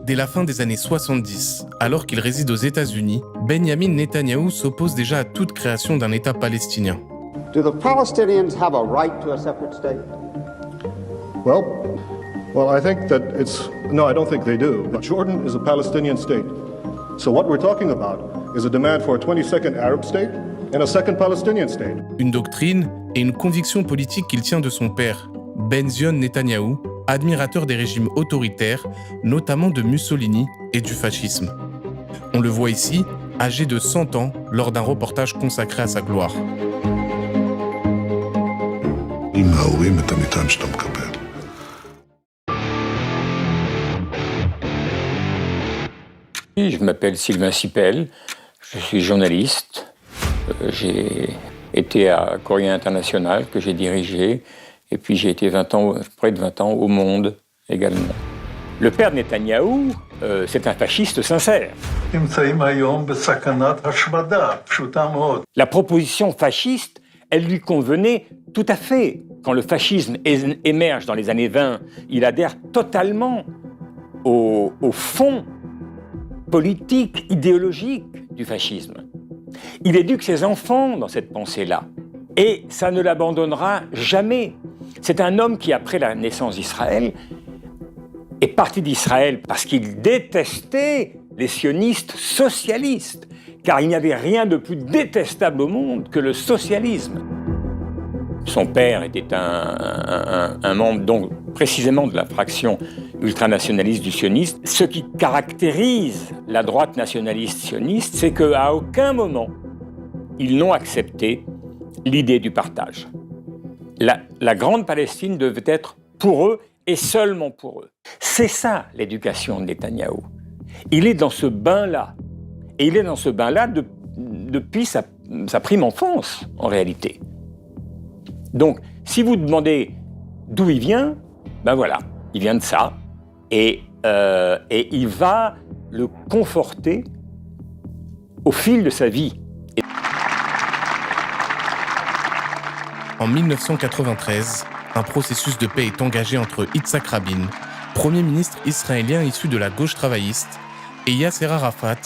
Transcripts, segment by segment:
Dès la fin des années 70, alors qu'il réside aux États-Unis, Benjamin Netanyahou s'oppose déjà à toute création d'un État palestinien. Do the Palestinians have a right to a separate state? Well, I think that no, I don't think they do. But Jordan is a Palestinian state. So what we're talking about is a demand for a 22nd Arab state and a second Palestinian state. Une doctrine et une conviction politique qu'il tient de son père, Benzion Netanyahou, admirateur des régimes autoritaires, notamment de Mussolini et du fascisme. On le voit ici, âgé de 100 ans, lors d'un reportage consacré à sa gloire. Je m'appelle Sylvain Sipel, je suis journaliste. J'ai été à Courrier International que j'ai dirigé, et puis j'ai été près de 20 ans au Monde également. Le père de Netanyahou, c'est un fasciste sincère. La proposition fasciste, elle lui convenait tout à fait. Quand le fascisme émerge dans les années 20, il adhère totalement au fond politique, idéologique du fascisme. Il éduque ses enfants dans cette pensée-là. Et ça ne l'abandonnera jamais. C'est un homme qui, après la naissance d'Israël, est parti d'Israël parce qu'il détestait les sionistes socialistes, car il n'y avait rien de plus détestable au monde que le socialisme. Son père était un membre, donc, précisément de la fraction ultranationaliste du sionisme. Ce qui caractérise la droite nationaliste sioniste, c'est qu'à aucun moment, ils n'ont accepté l'idée du partage. La grande Palestine devait être pour eux et seulement pour eux. C'est ça l'éducation de Netanyahou. Il est dans ce bain-là. Et il est dans ce bain-là depuis sa prime enfance, en réalité. Donc, si vous demandez d'où il vient, ben voilà, il vient de ça. Et il va le conforter au fil de sa vie. En 1993, un processus de paix est engagé entre Yitzhak Rabin, premier ministre israélien issu de la gauche travailliste, et Yasser Arafat,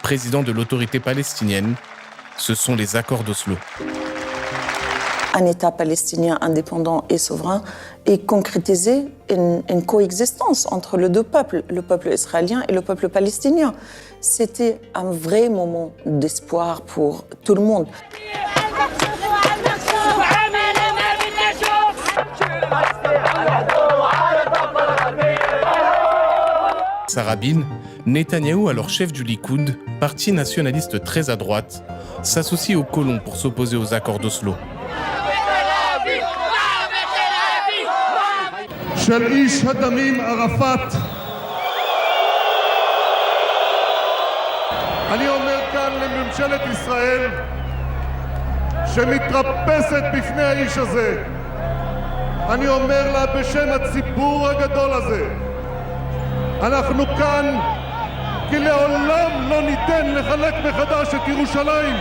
président de l'autorité palestinienne. Ce sont les accords d'Oslo. Un État palestinien indépendant et souverain et concrétiser une coexistence entre les deux peuples, le peuple israélien et le peuple palestinien. C'était un vrai moment d'espoir pour tout le monde. Rabin, Netanyahou, alors chef du Likoud, parti nationaliste très à droite, s'associe aux colons pour s'opposer aux accords d'Oslo. של איש הדמים ערפאת. אני אומר כאן לממשלת ישראל שמתרפסת בפני האיש הזה. אני אומר לה בשם הציבור הגדול הזה. אנחנו כאן כי לעולם לא ניתן לחלק מחדש את ירושלים.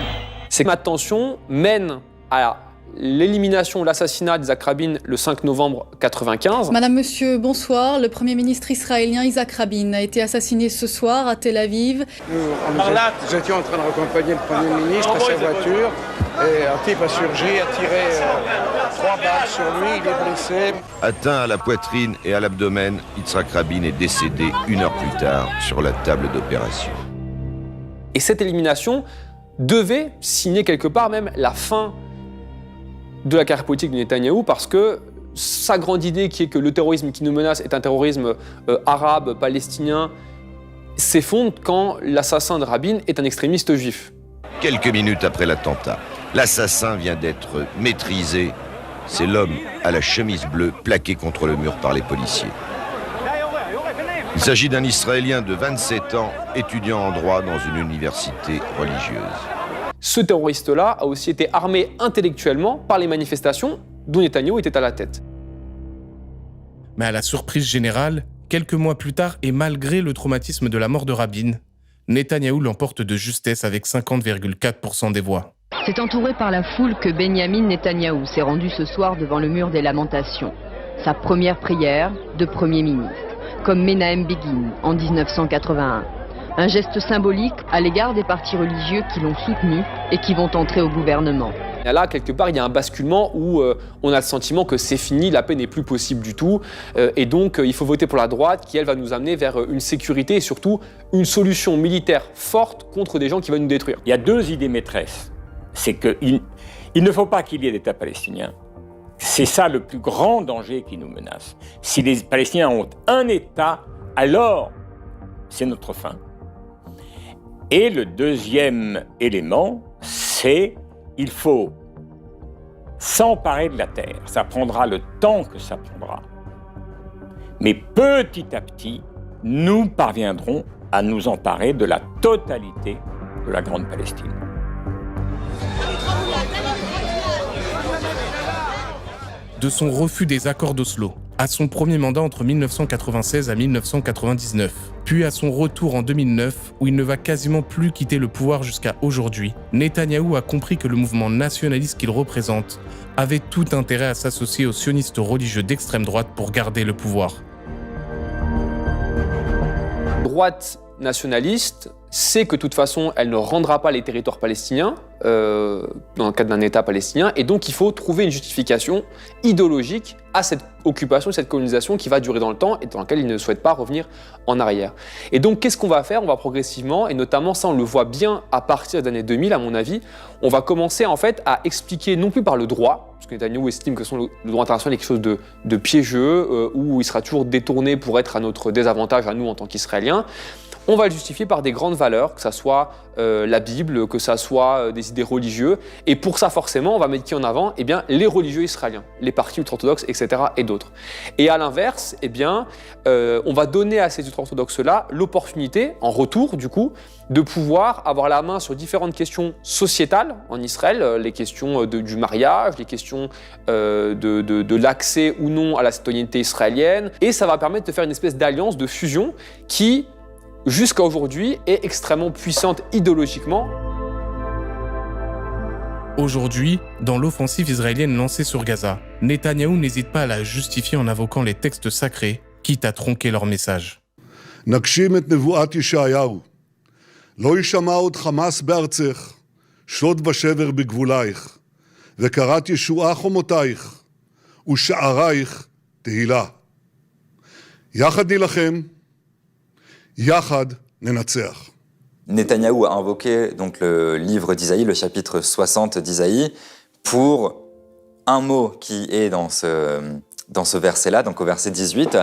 Cette tension mène à l'élimination, l'assassinat d'Yitzhak Rabin le 5 novembre 1995. Madame, Monsieur, bonsoir. Le Premier ministre israélien Yitzhak Rabin a été assassiné ce soir à Tel Aviv. Nous étions en train de raccompagner le Premier ministre à sa voiture et un type a surgi, a tiré 3 balles sur lui, il est blessé. Atteint à la poitrine et à l'abdomen, Yitzhak Rabin est décédé 1 heure plus tard sur la table d'opération. Et cette élimination devait signer quelque part même la fin de la carrière politique de Netanyahou, parce que sa grande idée qui est que le terrorisme qui nous menace est un terrorisme arabe, palestinien, s'effondre quand l'assassin de Rabin est un extrémiste juif. Quelques minutes après l'attentat, l'assassin vient d'être maîtrisé. C'est l'homme à la chemise bleue plaqué contre le mur par les policiers. Il s'agit d'un Israélien de 27 ans, étudiant en droit dans une université religieuse. Ce terroriste-là a aussi été armé intellectuellement par les manifestations dont Netanyahou était à la tête. Mais à la surprise générale, quelques mois plus tard et malgré le traumatisme de la mort de Rabin, Netanyahou l'emporte de justesse avec 50,4% des voix. C'est entouré par la foule que Benyamin Netanyahou s'est rendu ce soir devant le mur des lamentations. Sa première prière de Premier ministre, comme Menahem Begin en 1981. Un geste symbolique à l'égard des partis religieux qui l'ont soutenu et qui vont entrer au gouvernement. Et là, quelque part, il y a un basculement où on a le sentiment que c'est fini, la paix n'est plus possible du tout. Et donc, il faut voter pour la droite qui, elle, va nous amener vers une sécurité et surtout une solution militaire forte contre des gens qui veulent nous détruire. Il y a deux idées maîtresses. C'est qu'il ne faut pas qu'il y ait d'État palestinien. C'est ça le plus grand danger qui nous menace. Si les Palestiniens ont un État, alors c'est notre fin. Et le deuxième élément, c'est qu'il faut s'emparer de la terre. Ça prendra le temps que ça prendra. Mais petit à petit, nous parviendrons à nous emparer de la totalité de la Grande Palestine. De son refus des accords d'Oslo, à son premier mandat entre 1996 à 1999, puis à son retour en 2009 où il ne va quasiment plus quitter le pouvoir jusqu'à aujourd'hui, Netanyahou a compris que le mouvement nationaliste qu'il représente avait tout intérêt à s'associer aux sionistes religieux d'extrême droite pour garder le pouvoir. Droite nationaliste sait que de toute façon, elle ne rendra pas les territoires palestiniens dans le cadre d'un État palestinien, et donc il faut trouver une justification idéologique à cette occupation, cette colonisation qui va durer dans le temps et dans laquelle il ne souhaite pas revenir en arrière. Et donc qu'est-ce qu'on va faire? On va progressivement, et notamment ça on le voit bien à partir des années 2000 à mon avis, on va commencer en fait à expliquer non plus par le droit, parce que Netanyahou estime que le droit international est quelque chose de piégeux, où il sera toujours détourné pour être à notre désavantage à nous en tant qu'Israéliens. On va le justifier par des grandes valeurs, que ça soit la Bible, que ça soit des idées religieuses. Et pour ça, forcément, on va mettre qui en avant? Eh bien, les religieux israéliens, les partis ultra-orthodoxes, etc. et d'autres. Et à l'inverse, eh bien, on va donner à ces ultra-orthodoxes-là l'opportunité, en retour du coup, de pouvoir avoir la main sur différentes questions sociétales en Israël, les questions du mariage, les questions de l'accès ou non à la citoyenneté israélienne. Et ça va permettre de faire une espèce d'alliance, de fusion qui, jusqu'à aujourd'hui, est extrêmement puissante idéologiquement. Aujourd'hui, dans l'offensive israélienne lancée sur Gaza, Netanyahou n'hésite pas à la justifier en invoquant les textes sacrés, quitte à tronquer leur message. נגשים את נבואת ישעיהו. לא יישמע עוד חמאס בארצך, שוד ושבר בגבולייך, וקראת ישועה חומותייך, ושערייך תהילה. יחד נילחם, יחד ננצח. Netanyahou a invoqué donc le livre d'Isaïe, le chapitre 60 d'Isaïe, pour un mot qui est dans ce verset-là, donc au verset 18,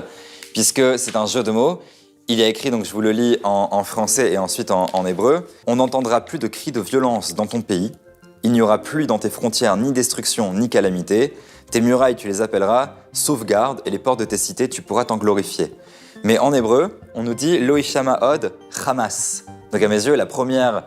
puisque c'est un jeu de mots. Il y a écrit, donc je vous le lis en français et ensuite en hébreu, « On n'entendra plus de cris de violence dans ton pays, il n'y aura plus dans tes frontières ni destruction ni calamité, tes murailles tu les appelleras sauvegarde et les portes de tes cités tu pourras t'en glorifier. » Mais en hébreu, on nous dit « Lo ishama od Hamas ». Donc à mes yeux, la première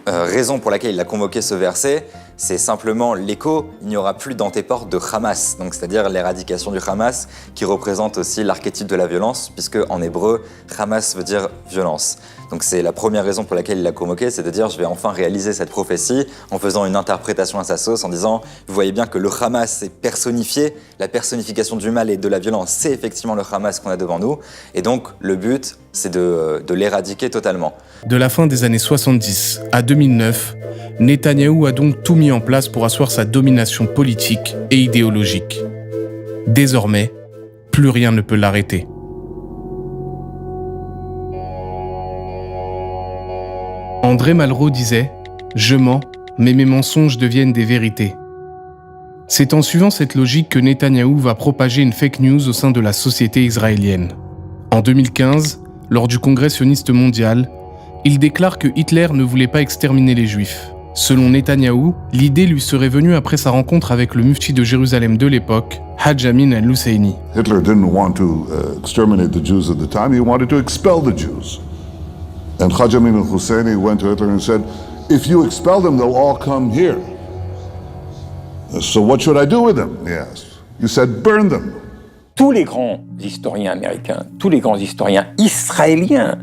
raison pour laquelle il a convoqué ce verset, c'est simplement l'écho « Il n'y aura plus dans tes portes de Hamas », donc c'est-à-dire l'éradication du Hamas, qui représente aussi l'archétype de la violence, puisque en hébreu, Hamas veut dire violence. Donc c'est la première raison pour laquelle il l'a convoqué, c'est de dire je vais enfin réaliser cette prophétie en faisant une interprétation à sa sauce, en disant vous voyez bien que le Hamas est personnifié, la personnification du mal et de la violence, c'est effectivement le Hamas qu'on a devant nous, et donc le but c'est de l'éradiquer totalement. De la fin des années 70 à 2009, Netanyahou a donc tout mis en place pour asseoir sa domination politique et idéologique. Désormais, plus rien ne peut l'arrêter. André Malraux disait « Je mens, mais mes mensonges deviennent des vérités ». C'est en suivant cette logique que Netanyahou va propager une fake news au sein de la société israélienne. En 2015, lors du Congrès sioniste mondial, il déclare que Hitler ne voulait pas exterminer les Juifs. Selon Netanyahou, l'idée lui serait venue après sa rencontre avec le mufti de Jérusalem de l'époque, Haj Amin al-Husseini. Hitler didn't want to exterminate the Jews at the time, he wanted to expel the Jews. And Haj Amin al-Husseini went to Hitler and said, if you expel them, they'll all come here. So what should I do with them? He asked. You said, burn them. tous les grands historiens américains, tous les grands historiens israéliens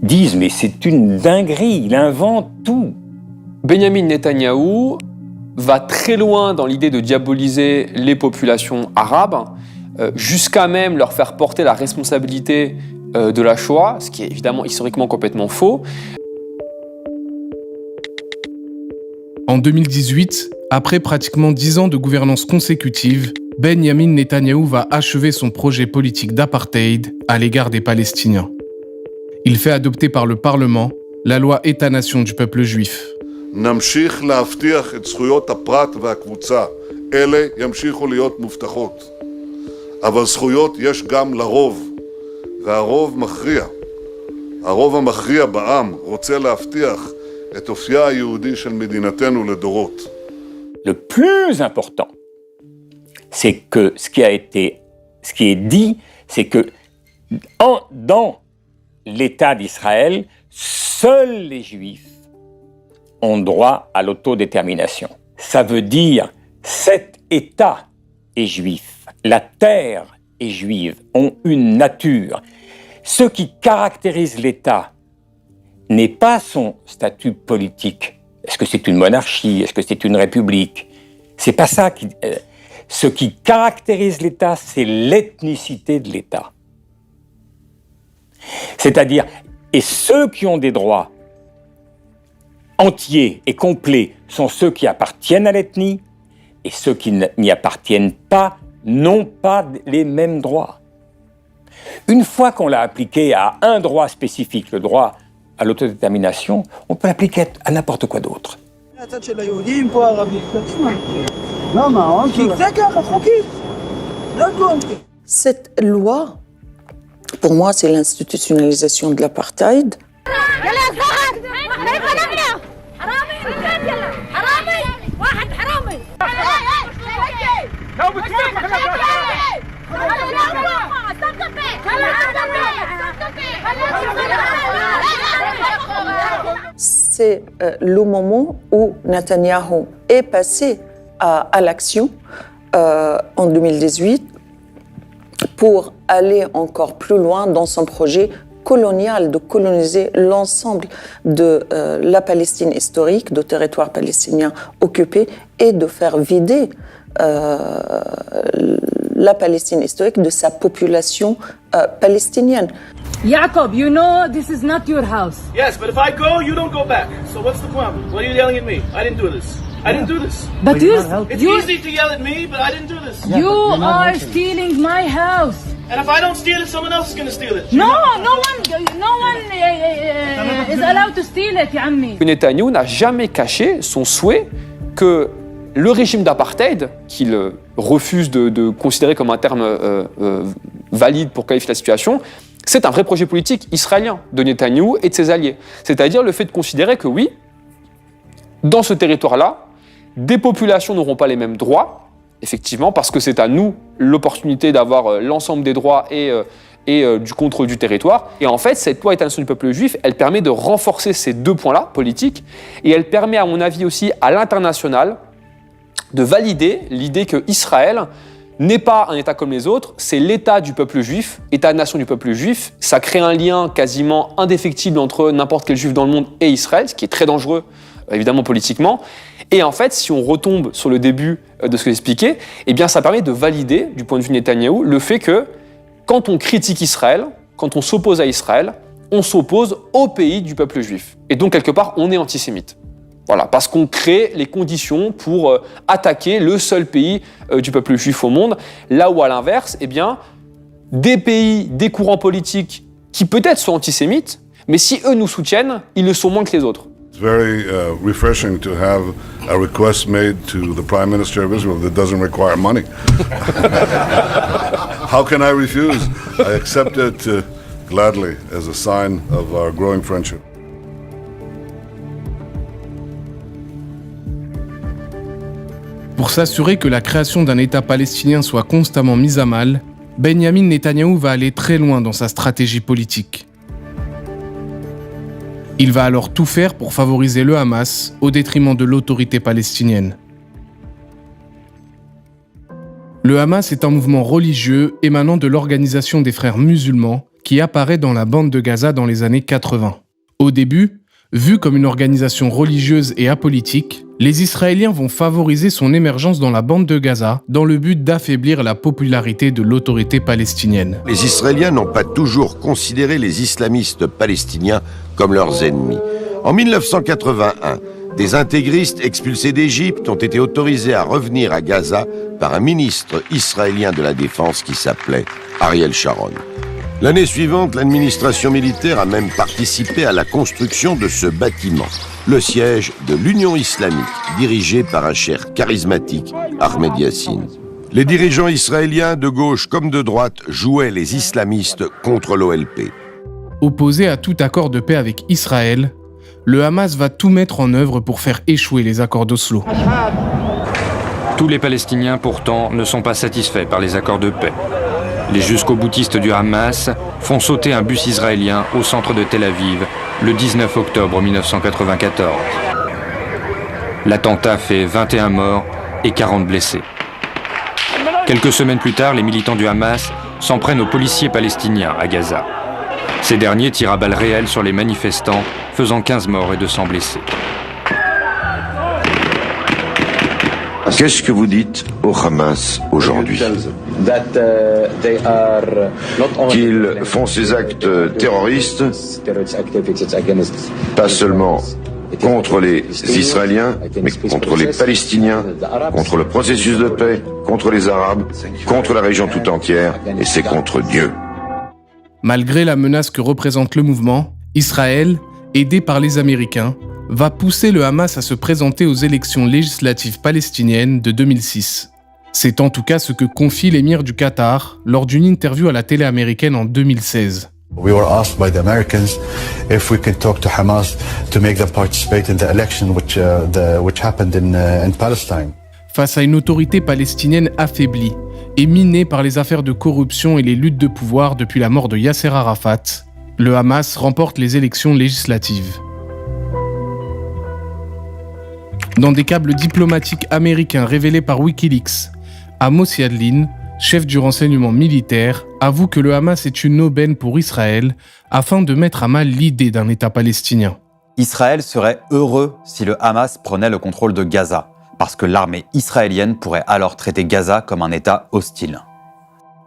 disent « mais c'est une dinguerie, il invente tout ». Benyamin Netanyahou va très loin dans l'idée de diaboliser les populations arabes, jusqu'à même leur faire porter la responsabilité de la Shoah, ce qui est évidemment historiquement complètement faux. En 2018, après pratiquement 10 ans de gouvernance consécutive, Benyamin Netanyahou va achever son projet politique d'apartheid à l'égard des Palestiniens. Il fait adopter par le Parlement la loi État-nation du peuple juif. נמשיך להבטיח את זכויות הפרט והקבוצה. אלה ימשיכו להיות מובטחות. אבל זכויות יש גם לרוב, והרוב מכריע. הרוב המכריע בעם רוצה להבטיח את אופייה היהודי של מדינתנו לדורות. Le plus important, c'est que ce qui est dit, c'est que dans l'État d'Israël, seuls les Juifs ont droit à l'autodétermination. Ça veut dire cet État est juif, la terre est juive, ont une nature. Ce qui caractérise l'État n'est pas son statut politique. Est-ce que c'est une monarchie? Est-ce que c'est une république? C'est pas ça qui... ce qui caractérise l'État, c'est l'ethnicité de l'État. C'est-à-dire, et ceux qui ont des droits entiers et complets sont ceux qui appartiennent à l'ethnie, et ceux qui n'y appartiennent pas n'ont pas les mêmes droits. Une fois qu'on l'a appliqué à un droit spécifique, le droit à l'autodétermination, on peut l'appliquer à n'importe quoi d'autre. Cette loi, pour moi, c'est l'institutionnalisation de l'apartheid. C'est le moment où Netanyahou est passé à l'action en 2018 pour aller encore plus loin dans son projet colonial, de coloniser l'ensemble de la Palestine historique, de territoire palestinien occupé, et de faire vider la Palestine historique de sa population palestinienne. Jacob, you know this is not your house. Yes, but if I go, you don't go back. So what's the problem? Why are you yelling at me? I didn't do this. I didn't do this. But it's easy to yell at me, but I didn't do this. You are stealing my house. And if I don't steal it, someone else is going to steal it. No one is allowed to steal it, ya ammi. Netanyahou n'a jamais caché son souhait que le régime d'apartheid, qu'il refuse de considérer comme un terme valide pour qualifier la situation, c'est un vrai projet politique israélien de Netanyahou et de ses alliés. C'est-à-dire le fait de considérer que oui, dans ce territoire-là, des populations n'auront pas les mêmes droits, effectivement, parce que c'est à nous l'opportunité d'avoir l'ensemble des droits et du contrôle du territoire. Et en fait, cette loi État-nation du peuple juif, elle permet de renforcer ces deux points-là, politiques, et elle permet, à mon avis aussi, à l'international, de valider l'idée que Israël n'est pas un État comme les autres, c'est l'État du peuple juif, État-nation du peuple juif. Ça crée un lien quasiment indéfectible entre n'importe quel juif dans le monde et Israël, ce qui est très dangereux, évidemment, politiquement. Et en fait, si on retombe sur le début de ce que j'expliquais, eh bien, ça permet de valider, du point de vue de Netanyahou, le fait que quand on critique Israël, quand on s'oppose à Israël, on s'oppose au pays du peuple juif. Et donc, quelque part, on est antisémite. Voilà, parce qu'on crée les conditions pour attaquer le seul pays du peuple juif au monde, là où à l'inverse, eh bien, des pays, des courants politiques qui peut-être sont antisémites, mais si eux nous soutiennent, ils le sont moins que les autres. It's very refreshing to have a request made to the Prime Minister of Israel that doesn't require money. How can I refuse? I accept it gladly as a sign of our growing friendship. Pour s'assurer que la création d'un État palestinien soit constamment mise à mal, Benyamin Netanyahou va aller très loin dans sa stratégie politique. Il va alors tout faire pour favoriser le Hamas au détriment de l'autorité palestinienne. Le Hamas est un mouvement religieux émanant de l'Organisation des Frères musulmans qui apparaît dans la bande de Gaza dans les années 80. Au début, vu comme une organisation religieuse et apolitique, les Israéliens vont favoriser son émergence dans la bande de Gaza dans le but d'affaiblir la popularité de l'autorité palestinienne. Les Israéliens n'ont pas toujours considéré les islamistes palestiniens comme leurs ennemis. En 1981, des intégristes expulsés d'Égypte ont été autorisés à revenir à Gaza par un ministre israélien de la Défense qui s'appelait Ariel Sharon. L'année suivante, l'administration militaire a même participé à la construction de ce bâtiment, le siège de l'Union islamique, dirigé par un cheikh charismatique, Ahmed Yassine. Les dirigeants israéliens, de gauche comme de droite, jouaient les islamistes contre l'OLP. Opposé à tout accord de paix avec Israël, le Hamas va tout mettre en œuvre pour faire échouer les accords d'Oslo. Tous les Palestiniens, pourtant, ne sont pas satisfaits par les accords de paix. Les jusqu'au-boutistes du Hamas font sauter un bus israélien au centre de Tel Aviv le 19 octobre 1994. L'attentat fait 21 morts et 40 blessés. Quelques semaines plus tard, les militants du Hamas s'en prennent aux policiers palestiniens à Gaza. Ces derniers tirent à balles réelles sur les manifestants, faisant 15 morts et 200 blessés. Qu'est-ce que vous dites au Hamas aujourd'hui? Qu'ils font ces actes terroristes, pas seulement contre les Israéliens, mais contre les Palestiniens, contre le processus de paix, contre les Arabes, contre la région tout entière, et c'est contre Dieu. Malgré la menace que représente le mouvement, Israël, aidé par les Américains, va pousser le Hamas à se présenter aux élections législatives palestiniennes de 2006. C'est en tout cas ce que confie l'émir du Qatar lors d'une interview à la télé américaine en 2016. We were asked by the Americans if we could talk to Hamas to make them participate in the election which happened in Palestine. Face à une autorité palestinienne affaiblie et minée par les affaires de corruption et les luttes de pouvoir depuis la mort de Yasser Arafat, le Hamas remporte les élections législatives. Dans des câbles diplomatiques américains révélés par Wikileaks, Amos Yadlin, chef du renseignement militaire, avoue que le Hamas est une aubaine pour Israël afin de mettre à mal l'idée d'un État palestinien. Israël serait heureux si le Hamas prenait le contrôle de Gaza, parce que l'armée israélienne pourrait alors traiter Gaza comme un État hostile.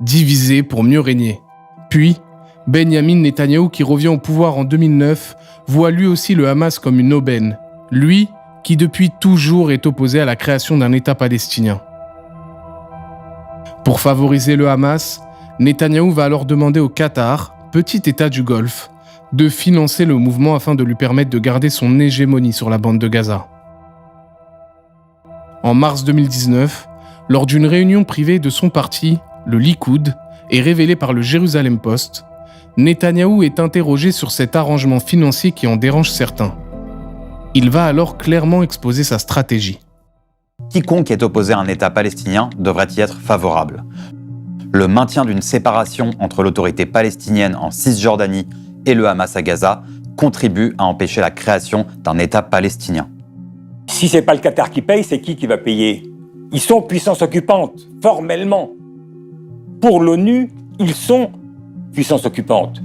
Diviser pour mieux régner. Puis, Benyamin Netanyahou, qui revient au pouvoir en 2009, voit lui aussi le Hamas comme une aubaine. Lui, qui depuis toujours est opposé à la création d'un État palestinien. Pour favoriser le Hamas, Netanyahou va alors demander au Qatar, petit État du Golfe, de financer le mouvement afin de lui permettre de garder son hégémonie sur la bande de Gaza. En mars 2019, lors d'une réunion privée de son parti, le Likoud, et révélée par le Jérusalem Post, Netanyahou est interrogé sur cet arrangement financier qui en dérange certains. Il va alors clairement exposer sa stratégie. Quiconque est opposé à un État palestinien devrait y être favorable. Le maintien d'une séparation entre l'autorité palestinienne en Cisjordanie et le Hamas à Gaza contribue à empêcher la création d'un État palestinien. Si c'est pas le Qatar qui paye, c'est qui va payer? Ils sont puissance occupante, formellement. Pour l'ONU, ils sont puissance occupante.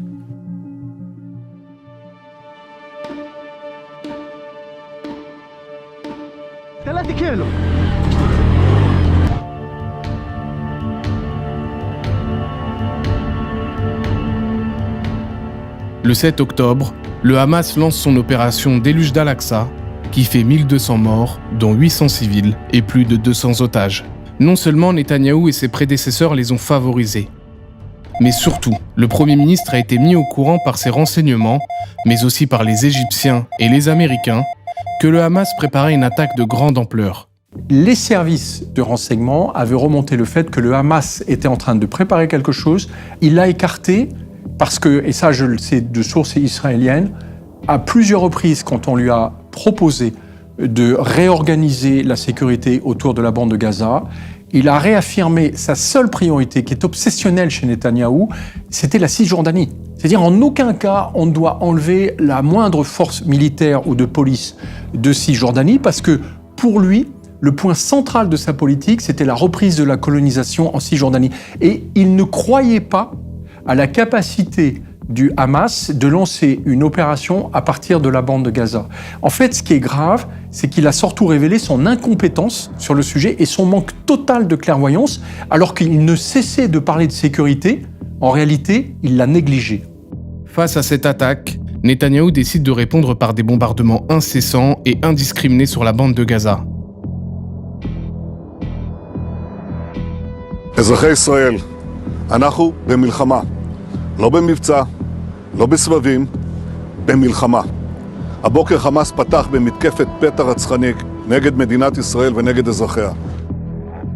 Le 7 octobre, le Hamas lance son opération Déluge d'Al-Aqsa, qui fait 1200 morts, dont 800 civils et plus de 200 otages. Non seulement Netanyahou et ses prédécesseurs les ont favorisés, mais surtout, le Premier ministre a été mis au courant par ses renseignements, mais aussi par les Égyptiens et les Américains, que le Hamas préparait une attaque de grande ampleur. Les services de renseignement avaient remonté le fait que le Hamas était en train de préparer quelque chose. Il l'a écarté parce que, et ça je le sais de sources israéliennes, à plusieurs reprises quand on lui a proposé de réorganiser la sécurité autour de la bande de Gaza, il a réaffirmé sa seule priorité, qui est obsessionnelle chez Netanyahou, c'était la Cisjordanie. C'est-à-dire, en aucun cas, on ne doit enlever la moindre force militaire ou de police de Cisjordanie, parce que, pour lui, le point central de sa politique, c'était la reprise de la colonisation en Cisjordanie. Et il ne croyait pas à la capacité du Hamas de lancer une opération à partir de la bande de Gaza. En fait, ce qui est grave, c'est qu'il a surtout révélé son incompétence sur le sujet et son manque total de clairvoyance, alors qu'il ne cessait de parler de sécurité. En réalité, il l'a négligé. Face à cette attaque, Netanyahou décide de répondre par des bombardements incessants et indiscriminés sur la bande de Gaza. אזרחי ישראל, אנחנו במלחמה, לא במבצע, לא בסבבים, במלחמה. הבוקר חמאס פתח במתקפת פתע רצחני נגד מדינת ישראל ונגד אזרחיה.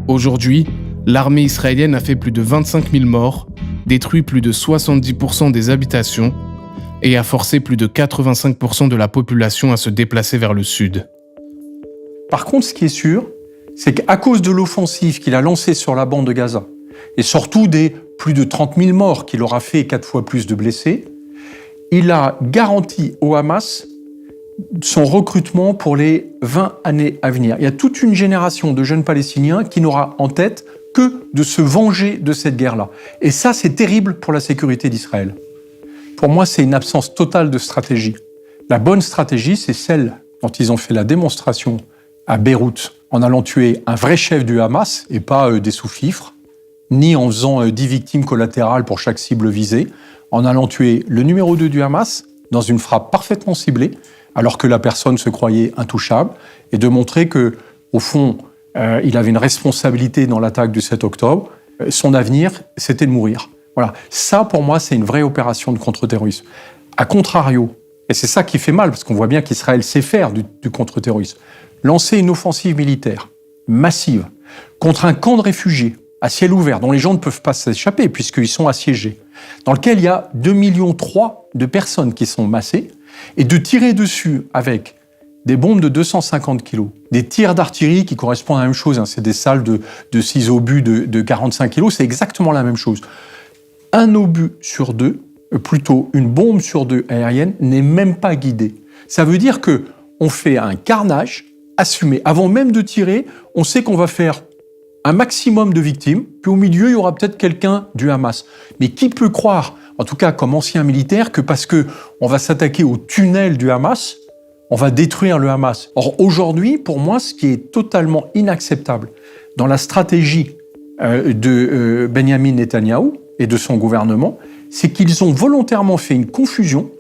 Aujourd'hui, l'armée israélienne a fait plus de 25 000 morts, détruit plus de 70% des habitations et a forcé plus de 85% de la population à se déplacer vers le sud. Par contre, ce qui est sûr, c'est qu'à cause de l'offensive qu'il a lancée sur la bande de Gaza, et surtout des plus de 30 000 morts qu'il aura fait et 4 fois plus de blessés, il a garanti au Hamas son recrutement pour les 20 années à venir. Il y a toute une génération de jeunes Palestiniens qui n'aura en tête que de se venger de cette guerre-là. Et ça, c'est terrible pour la sécurité d'Israël. Pour moi, c'est une absence totale de stratégie. La bonne stratégie, c'est celle dont ils ont fait la démonstration à Beyrouth, en allant tuer un vrai chef du Hamas, et pas des sous-fifres, ni en faisant 10 victimes collatérales pour chaque cible visée, en allant tuer le numéro 2 du Hamas, dans une frappe parfaitement ciblée, alors que la personne se croyait intouchable, et de montrer que, au fond, il avait une responsabilité dans l'attaque du 7 octobre. Son avenir, c'était de mourir. Voilà. Ça, pour moi, c'est une vraie opération de contre-terrorisme. A contrario, et c'est ça qui fait mal, parce qu'on voit bien qu'Israël sait faire du contre-terrorisme, lancer une offensive militaire massive contre un camp de réfugiés à ciel ouvert, dont les gens ne peuvent pas s'échapper puisqu'ils sont assiégés, dans lequel il y a 2,3 millions de personnes qui sont massées, et de tirer dessus avec des bombes de 250 kilos, des tirs d'artillerie qui correspondent à la même chose, hein, c'est des salles de 6 obus de 45 kilos, c'est exactement la même chose. Un obus sur 2, plutôt une bombe sur 2 aérienne, n'est même pas guidée. Ça veut dire que on fait un carnage assumé. Avant même de tirer, on sait qu'on va faire un maximum de victimes, puis au milieu, il y aura peut-être quelqu'un du Hamas. Mais qui peut croire, en tout cas comme ancien militaire, que parce qu'on va s'attaquer au tunnel du Hamas, on va détruire le Hamas. Or, aujourd'hui, pour moi, ce qui est totalement inacceptable dans la stratégie de Benyamin Netanyahou et de son gouvernement, c'est qu'ils ont volontairement fait une confusion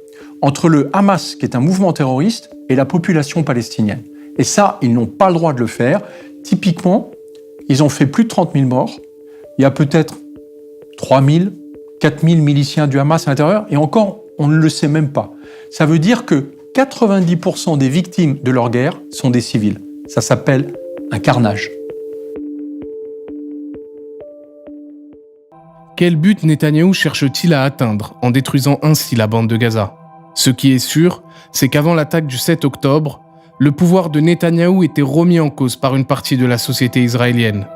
entre le Hamas, qui est un mouvement terroriste, et la population palestinienne. Et ça, ils n'ont pas le droit de le faire. Typiquement, ils ont fait plus de 30 000 morts. Il y a peut-être 3 000, 4 000 miliciens du Hamas à l'intérieur, et encore, on ne le sait même pas. Ça veut dire que 90% des victimes de leur guerre sont des civils. Ça s'appelle un carnage. Quel but Netanyahou cherche-t-il à atteindre en détruisant ainsi la bande de Gaza ? Ce qui est sûr, c'est qu'avant l'attaque du 7 octobre, le pouvoir de Netanyahou était remis en cause par une partie de la société israélienne.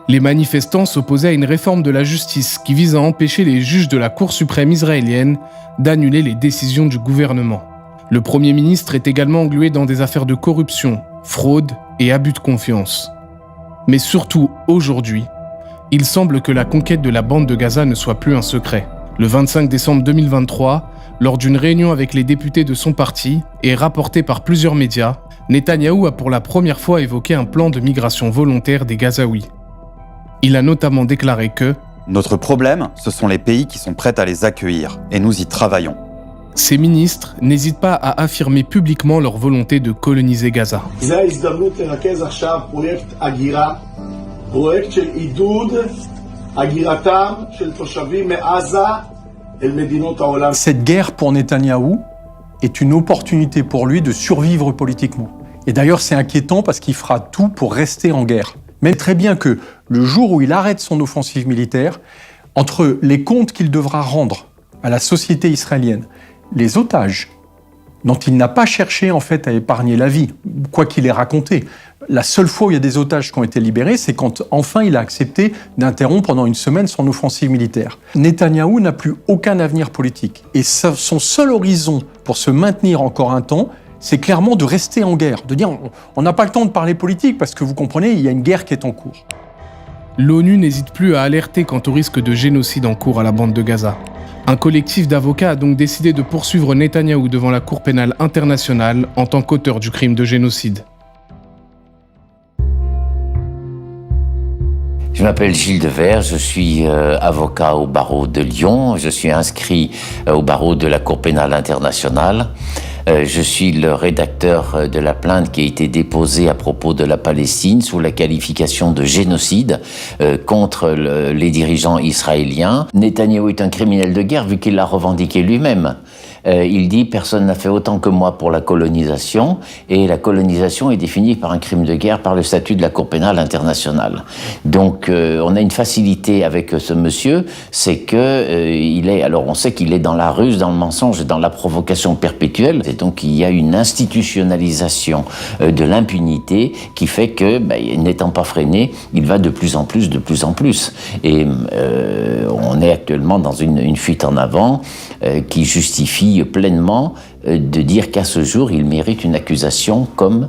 Les manifestants s'opposaient à une réforme de la justice qui vise à empêcher les juges de la Cour suprême israélienne d'annuler les décisions du gouvernement. Le Premier ministre est également englué dans des affaires de corruption, fraude et abus de confiance. Mais surtout, aujourd'hui, il semble que la conquête de la bande de Gaza ne soit plus un secret. Le 25 décembre 2023, lors d'une réunion avec les députés de son parti et rapportée par plusieurs médias, Netanyahou a pour la première fois évoqué un plan de migration volontaire des Gazaouis. Il a notamment déclaré que « Notre problème, ce sont les pays qui sont prêts à les accueillir, et nous y travaillons. » Ces ministres n'hésitent pas à affirmer publiquement leur volonté de coloniser Gaza. Cette guerre pour Netanyahou est une opportunité pour lui de survivre politiquement. Et d'ailleurs, c'est inquiétant parce qu'il fera tout pour rester en guerre. Mais très bien que le jour où il arrête son offensive militaire, entre les comptes qu'il devra rendre à la société israélienne, les otages, dont il n'a pas cherché en fait à épargner la vie, quoi qu'il ait raconté. La seule fois où il y a des otages qui ont été libérés, c'est quand enfin il a accepté d'interrompre pendant une semaine son offensive militaire. Netanyahou n'a plus aucun avenir politique. Et son seul horizon pour se maintenir encore un temps, c'est clairement de rester en guerre, de dire on n'a pas le temps de parler politique parce que vous comprenez, il y a une guerre qui est en cours. L'ONU n'hésite plus à alerter quant au risque de génocide en cours à la bande de Gaza. Un collectif d'avocats a donc décidé de poursuivre Netanyahou devant la Cour pénale internationale en tant qu'auteur du crime de génocide. Je m'appelle Gilles Devers, je suis avocat au barreau de Lyon, je suis inscrit au barreau de la Cour pénale internationale. Je suis le rédacteur de la plainte qui a été déposée à propos de la Palestine sous la qualification de génocide contre les dirigeants israéliens. Netanyahou est un criminel de guerre vu qu'il l'a revendiqué lui-même. Il dit « Personne n'a fait autant que moi pour la colonisation » et la colonisation est définie par un crime de guerre par le statut de la Cour pénale internationale. Donc on a une facilité avec ce monsieur, c'est que alors on sait qu'il est dans la ruse, dans le mensonge et dans la provocation perpétuelle. Et donc il y a une institutionnalisation de l'impunité qui fait que, n'étant pas freiné, il va de plus en plus. Et on est actuellement dans une fuite en avant qui justifie pleinement de dire qu'à ce jour, il mérite une accusation comme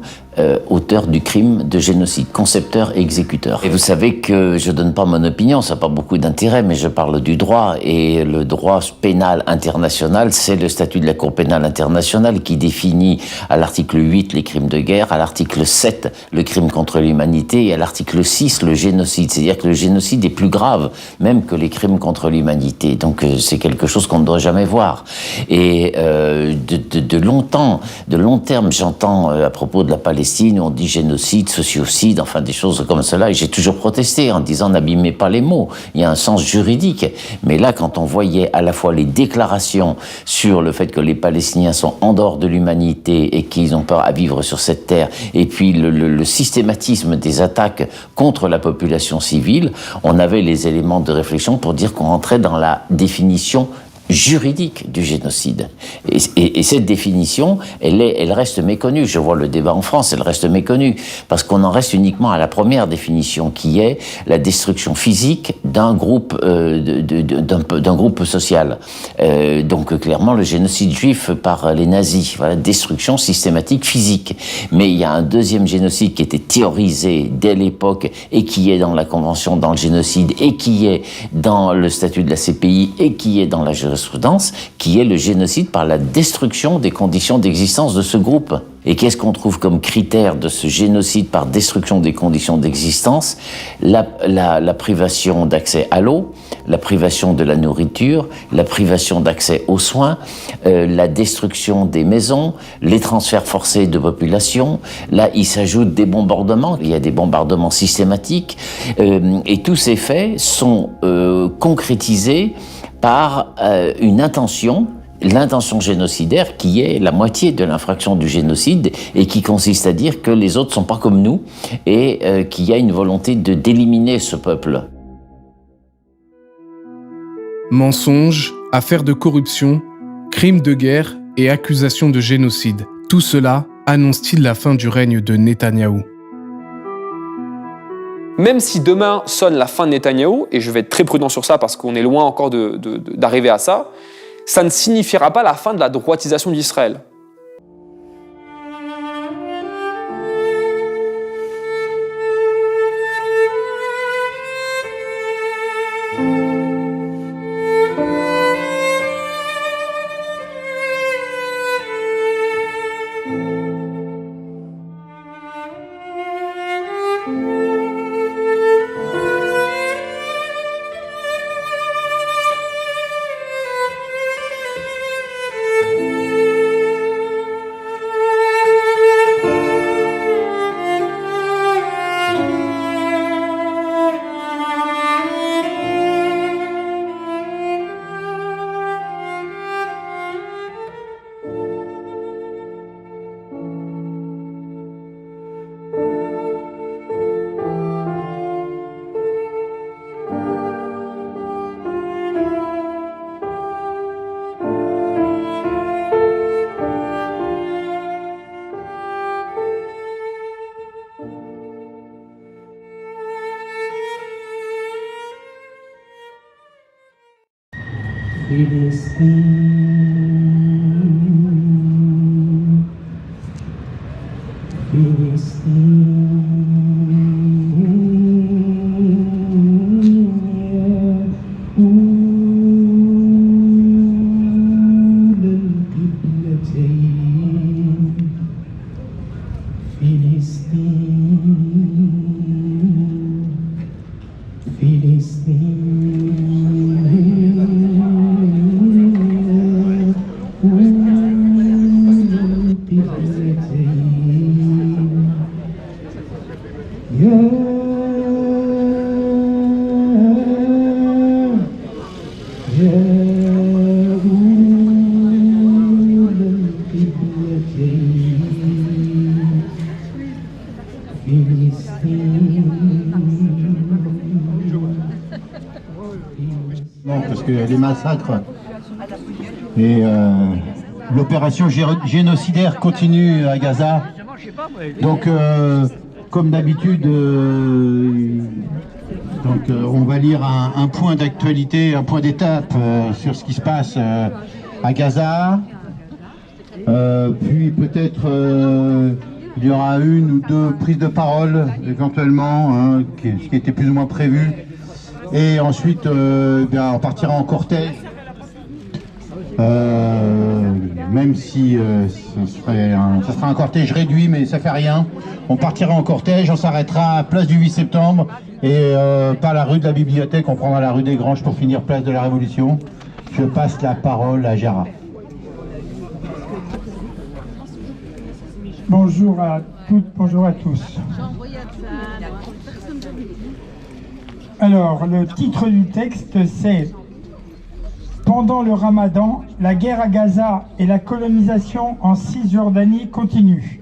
auteur du crime de génocide, concepteur et exécuteur. Et vous savez que je donne pas mon opinion, ça n'a pas beaucoup d'intérêt, mais je parle du droit, et le droit pénal international, c'est le statut de la Cour pénale internationale qui définit à l'article 8 les crimes de guerre, à l'article 7 le crime contre l'humanité, et à l'article 6 le génocide. C'est-à-dire que le génocide est plus grave même que les crimes contre l'humanité. Donc c'est quelque chose qu'on ne doit jamais voir. Et de long terme, j'entends à propos de la Palestine, on dit génocide, sociocide, enfin des choses comme cela, et j'ai toujours protesté en disant n'abîmez pas les mots, il y a un sens juridique. Mais là, quand on voyait à la fois les déclarations sur le fait que les Palestiniens sont en dehors de l'humanité et qu'ils ont peur à vivre sur cette terre, et puis le systématisme des attaques contre la population civile, on avait les éléments de réflexion pour dire qu'on rentrait dans la définition juridique du génocide. Et cette définition, elle reste méconnue. Je vois le débat en France, elle reste méconnue, parce qu'on en reste uniquement à la première définition, qui est la destruction physique d'un groupe, d'un groupe social. Donc clairement, le génocide juif par les nazis, voilà, destruction systématique physique. Mais il y a un deuxième génocide qui était théorisé dès l'époque, et qui est dans la Convention dans le génocide, et qui est dans le statut de la CPI, et qui est dans la jurisprudence, qui est le génocide par la destruction des conditions d'existence de ce groupe. Et qu'est-ce qu'on trouve comme critère de ce génocide par destruction des conditions d'existence? La privation d'accès à l'eau, la privation de la nourriture, la privation d'accès aux soins, la destruction des maisons, les transferts forcés de population. Là, il s'ajoute des bombardements, il y a des bombardements systématiques, et tous ces faits sont concrétisés par une intention, l'intention génocidaire qui est la moitié de l'infraction du génocide et qui consiste à dire que les autres ne sont pas comme nous et qu'il y a une volonté d'éliminer ce peuple. Mensonges, affaires de corruption, crimes de guerre et accusations de génocide. Tout cela annonce-t-il la fin du règne de Netanyahou? Même si demain sonne la fin de Netanyahou, et je vais être très prudent sur ça parce qu'on est loin encore d'arriver à ça, ça ne signifiera pas la fin de la droitisation d'Israël. les massacres et l'opération génocidaire continue à Gaza. Donc, comme d'habitude, on va lire un point d'actualité, un point d'étape sur ce qui se passe à Gaza. Puis peut-être il y aura une ou deux prises de parole éventuellement, hein, ce qui était plus ou moins prévu. Et ensuite, on partira en cortège. Même si ça sera un cortège réduit, mais ça fait rien. On partira en cortège, on s'arrêtera à place du 8 septembre et pas la rue de la Bibliothèque, on prendra la rue des Granges pour finir place de la Révolution. Je passe la parole à Gérard. Bonjour à toutes, bonjour à tous. Alors, le titre du texte, c'est « Pendant le Ramadan, la guerre à Gaza et la colonisation en Cisjordanie continuent. »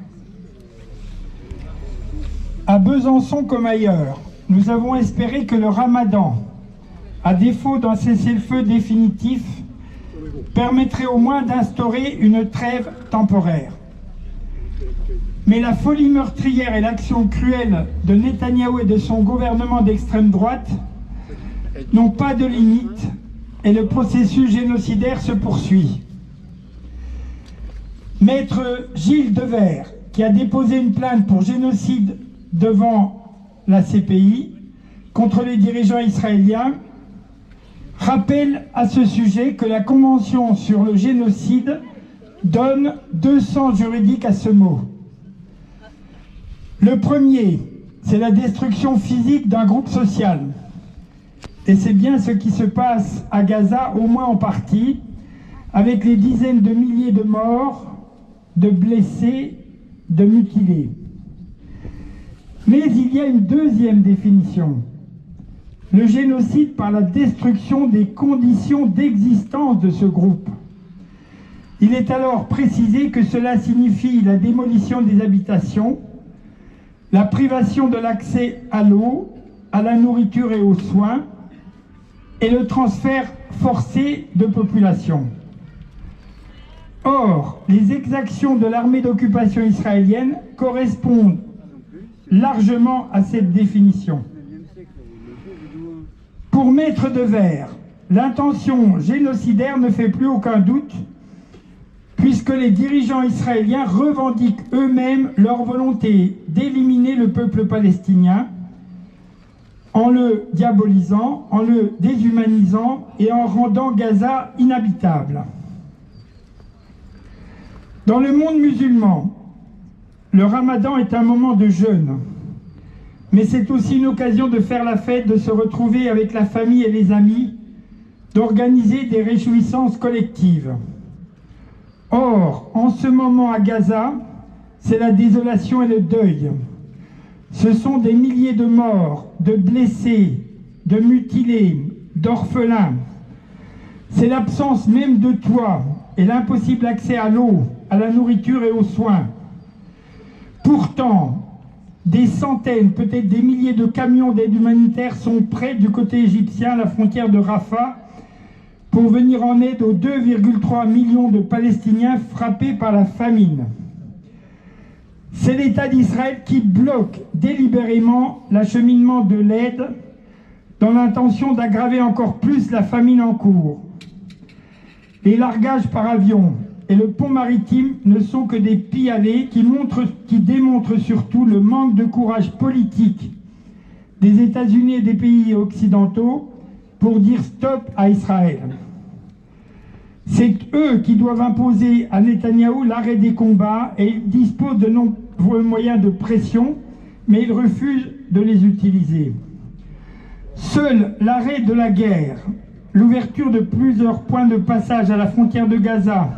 À Besançon comme ailleurs, nous avons espéré que le Ramadan, à défaut d'un cessez-le-feu définitif, permettrait au moins d'instaurer une trêve temporaire. Mais la folie meurtrière et l'action cruelle de Netanyahou et de son gouvernement d'extrême droite n'ont pas de limite et le processus génocidaire se poursuit. Maître Gilles Devers, qui a déposé une plainte pour génocide devant la CPI contre les dirigeants israéliens, rappelle à ce sujet que la Convention sur le génocide donne 2 sens juridiques à ce mot. Le premier, c'est la destruction physique d'un groupe social. Et c'est bien ce qui se passe à Gaza, au moins en partie, avec les dizaines de milliers de morts, de blessés, de mutilés. Mais il y a une deuxième définition. Le génocide par la destruction des conditions d'existence de ce groupe. Il est alors précisé que cela signifie la démolition des habitations, la privation de l'accès à l'eau, à la nourriture et aux soins, et le transfert forcé de population. Or, les exactions de l'armée d'occupation israélienne correspondent largement à cette définition. Pour Maître Devers, l'intention génocidaire ne fait plus aucun doute, puisque les dirigeants israéliens revendiquent eux-mêmes leur volonté d'éliminer le peuple palestinien en le diabolisant, en le déshumanisant et en rendant Gaza inhabitable. Dans le monde musulman, le Ramadan est un moment de jeûne, mais c'est aussi une occasion de faire la fête, de se retrouver avec la famille et les amis, d'organiser des réjouissances collectives. Or, en ce moment à Gaza, c'est la désolation et le deuil. Ce sont des milliers de morts, de blessés, de mutilés, d'orphelins. C'est l'absence même de toit et l'impossible accès à l'eau, à la nourriture et aux soins. Pourtant, des centaines, peut-être des milliers de camions d'aide humanitaire sont prêts du côté égyptien à la frontière de Rafah pour venir en aide aux 2,3 millions de Palestiniens frappés par la famine. C'est l'État d'Israël qui bloque délibérément l'acheminement de l'aide dans l'intention d'aggraver encore plus la famine en cours. Les largages par avion et le pont maritime ne sont que des pis-aller qui démontrent surtout le manque de courage politique des États-Unis et des pays occidentaux pour dire stop à Israël. C'est eux qui doivent imposer à Netanyahou l'arrêt des combats et ils disposent de nombreux moyens de pression, mais ils refusent de les utiliser. Seul l'arrêt de la guerre, l'ouverture de plusieurs points de passage à la frontière de Gaza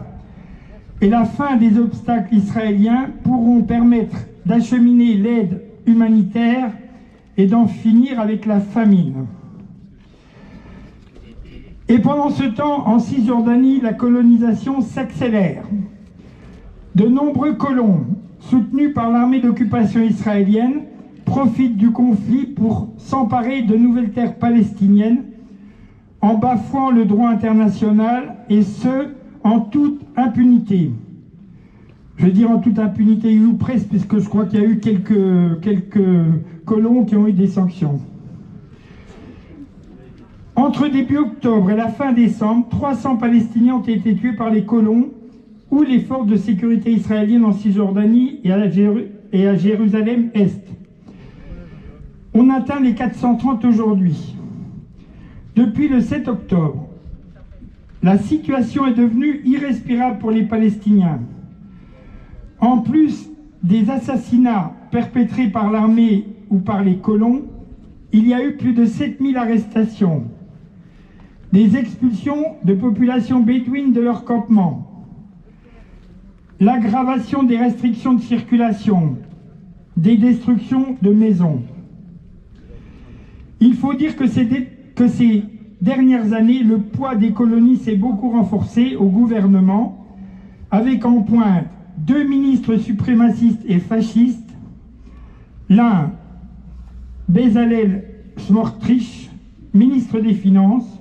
et la fin des obstacles israéliens pourront permettre d'acheminer l'aide humanitaire et d'en finir avec la famine. Et pendant ce temps, en Cisjordanie, la colonisation s'accélère. De nombreux colons, soutenus par l'armée d'occupation en bafouant le droit international, et ce, en toute impunité. Je veux dire en toute impunité ou presque, puisque je crois qu'il y a eu quelques colons qui ont eu des sanctions. Entre début octobre et la fin décembre, 300 Palestiniens ont été tués par les colons ou les forces de sécurité israéliennes en Cisjordanie et à Jérusalem-Est. On atteint les 430 aujourd'hui. Depuis le 7 octobre, la situation est devenue irrespirable pour les Palestiniens. En plus des assassinats perpétrés par l'armée ou par les colons, il y a eu plus de 7000 arrestations, des expulsions de populations bédouines de leur campement, l'aggravation des restrictions de circulation, des destructions de maisons. Il faut dire que ces dernières années, le poids des colonies s'est beaucoup renforcé au gouvernement, avec en pointe 2 ministres suprémacistes et fascistes, l'un, Bezalel Smotrich, ministre des Finances.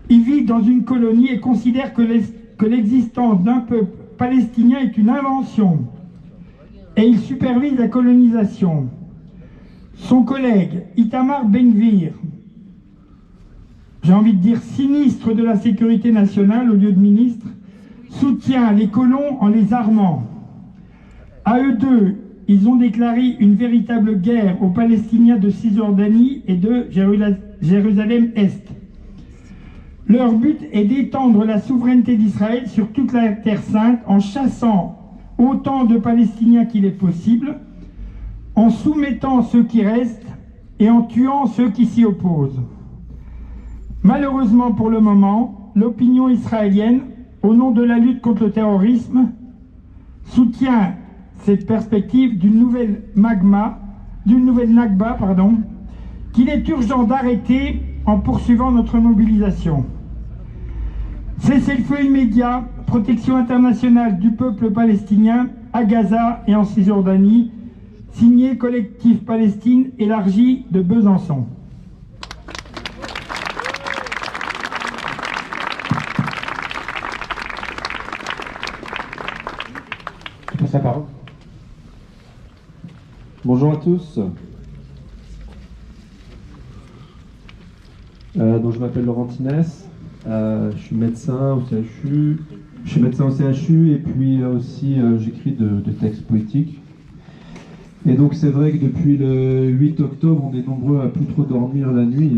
Il vit dans une colonie et considère que l'existence d'un peuple palestinien est une invention, et il supervise la colonisation. Son collègue Itamar Ben-Gvir, j'ai envie de dire sinistre de la sécurité nationale au lieu de ministre, soutient les colons en les armant. À eux deux, ils ont déclaré une véritable guerre aux Palestiniens de Cisjordanie et de Jérusalem-Est. Leur but est d'étendre la souveraineté d'Israël sur toute la Terre Sainte en chassant autant de Palestiniens qu'il est possible, en soumettant ceux qui restent et en tuant ceux qui s'y opposent. Malheureusement pour le moment, l'opinion israélienne, au nom de la lutte contre le terrorisme, soutient cette perspective d'une nouvelle Nakba, qu'il est urgent d'arrêter en poursuivant notre mobilisation. Cessez-le-feu immédiat, protection internationale du peuple palestinien à Gaza et en Cisjordanie, signé Collectif Palestine élargi de Besançon. Je passe la parole. Bonjour à tous. Donc je m'appelle Laurent Tinès, je suis médecin au CHU. Je suis médecin au CHU et puis aussi j'écris de textes poétiques. Et donc c'est vrai que depuis le 8 octobre, on est nombreux à plus trop dormir la nuit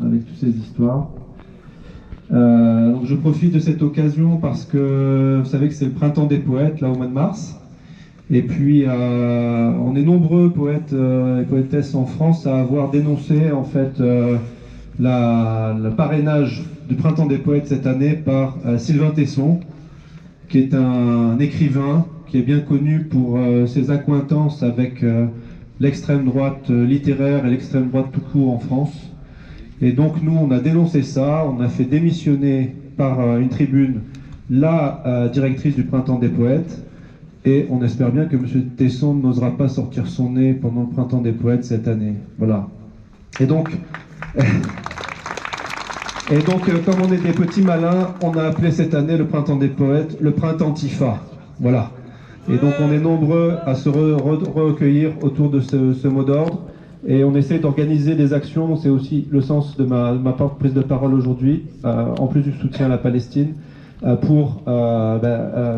avec toutes ces histoires. Donc je profite de cette occasion parce que vous savez que c'est le printemps des poètes là au mois de mars. Et puis on est nombreux poètes et poétesses en France à avoir dénoncé en fait le parrainage du printemps des poètes cette année par Sylvain Tesson, qui est un écrivain qui est bien connu pour ses accointances avec l'extrême droite littéraire et l'extrême droite tout court en France. Et donc nous, on a dénoncé ça, on a fait démissionner par une tribune la directrice du Printemps des Poètes, et on espère bien que M. Tesson n'osera pas sortir son nez pendant le Printemps des Poètes cette année. Voilà. Et donc, comme on est des petits malins, on a appelé cette année le Printemps des Poètes le Printemps Tifa. Voilà. Et donc on est nombreux à se recueillir autour de ce mot d'ordre. Et on essaie d'organiser des actions, c'est aussi le sens de ma prise de parole aujourd'hui, en plus du soutien à la Palestine, pour,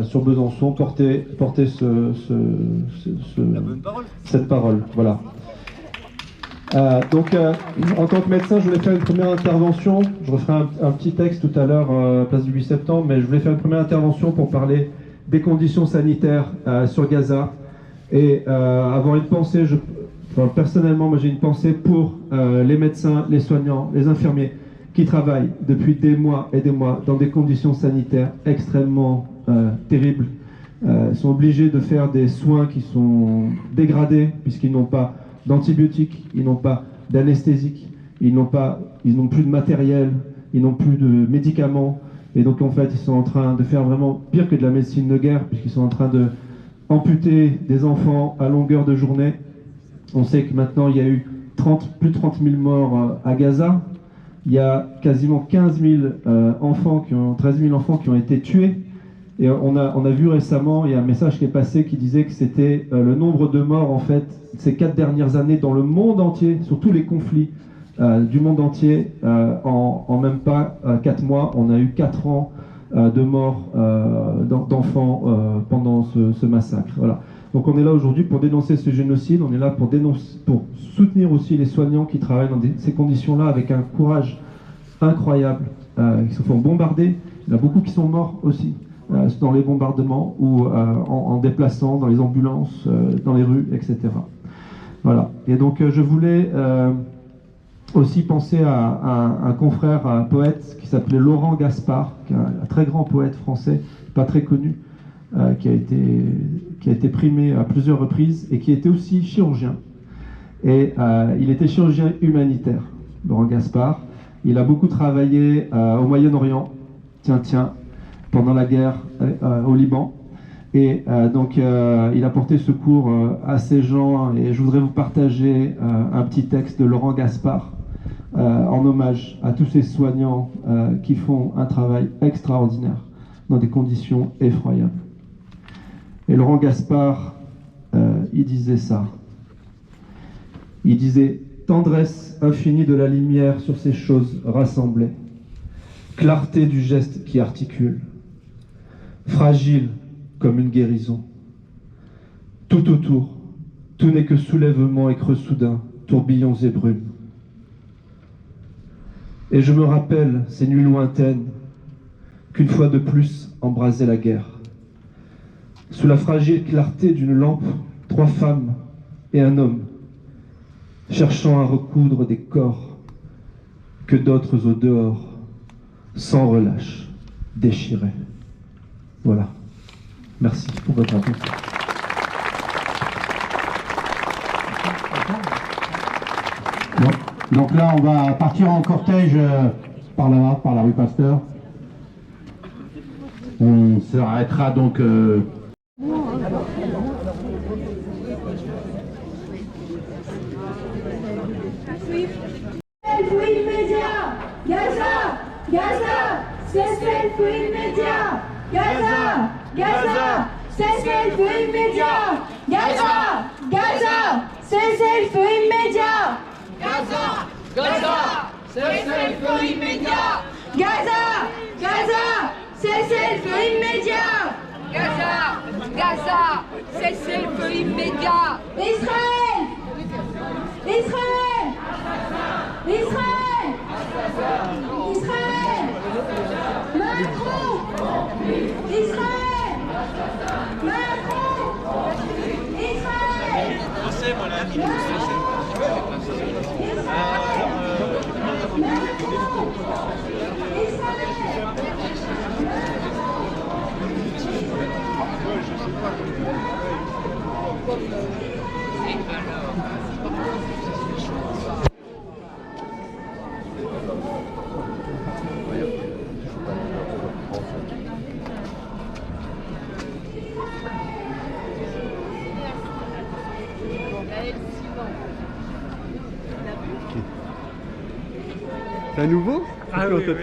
sur Besançon, porter cette parole. Voilà. Donc, en tant que médecin, je voulais faire une première intervention. Je referai un petit texte tout à l'heure, place du 8 septembre, mais je voulais faire une première intervention pour parler des conditions sanitaires sur Gaza et avoir une pensée. Personnellement, moi j'ai une pensée pour les médecins, les soignants, les infirmiers qui travaillent depuis des mois et des mois dans des conditions sanitaires extrêmement terribles. Ils sont obligés de faire des soins qui sont dégradés puisqu'ils n'ont pas d'antibiotiques, ils n'ont pas d'anesthésiques, ils n'ont plus de matériel, ils n'ont plus de médicaments. Et donc en fait, ils sont en train de faire vraiment pire que de la médecine de guerre puisqu'ils sont en train de amputer des enfants à longueur de journée. On sait que maintenant il y a eu plus de 30 000 morts à Gaza. il y a quasiment 13 000 enfants qui ont été tués. Et on a vu récemment, il y a un message qui est passé qui disait que c'était le nombre de morts, en fait, ces 4 dernières années dans le monde entier, sur tous les conflits du monde entier, en même pas 4 mois. On a eu 4 ans de morts d'enfants pendant ce massacre. Voilà. Donc on est là aujourd'hui pour dénoncer ce génocide, on est là pour soutenir aussi les soignants qui travaillent dans ces conditions-là avec un courage incroyable. Ils se font bombarder, il y en a beaucoup qui sont morts aussi dans les bombardements ou en déplaçant dans les ambulances, dans les rues, etc. Voilà. Et donc je voulais aussi penser à un confrère, un poète qui s'appelait Laurent Gaspard, qui est un très grand poète français, pas très connu, qui a été primé à plusieurs reprises et qui était aussi chirurgien. Et il était chirurgien humanitaire, Laurent Gaspard. Il a beaucoup travaillé au Moyen-Orient, pendant la guerre au Liban. Et donc il a porté secours à ces gens. Et je voudrais vous partager un petit texte de Laurent Gaspard en hommage à tous ces soignants qui font un travail extraordinaire dans des conditions effroyables. Et Laurent Gaspard, il disait ça. Il disait « Tendresse infinie de la lumière sur ces choses rassemblées, clarté du geste qui articule, fragile comme une guérison. Tout autour, tout n'est que soulèvement et creux soudain, tourbillons et brumes. Et je me rappelle ces nuits lointaines qu'une fois de plus embrasait la guerre. Sous la fragile clarté d'une lampe, 3 femmes et un homme, cherchant à recoudre des corps que d'autres au dehors, sans relâche, déchiraient. Voilà. Merci pour votre attention. Donc là, on va partir en cortège par là-bas, par la rue Pasteur. On s'arrêtera donc... Cessez-le-feu immédiat. Israël! Israël! Israël! Israël! Macron! Israël! Macron! Israël! Français, voilà. C'est un nouveau? Ah oui, oui.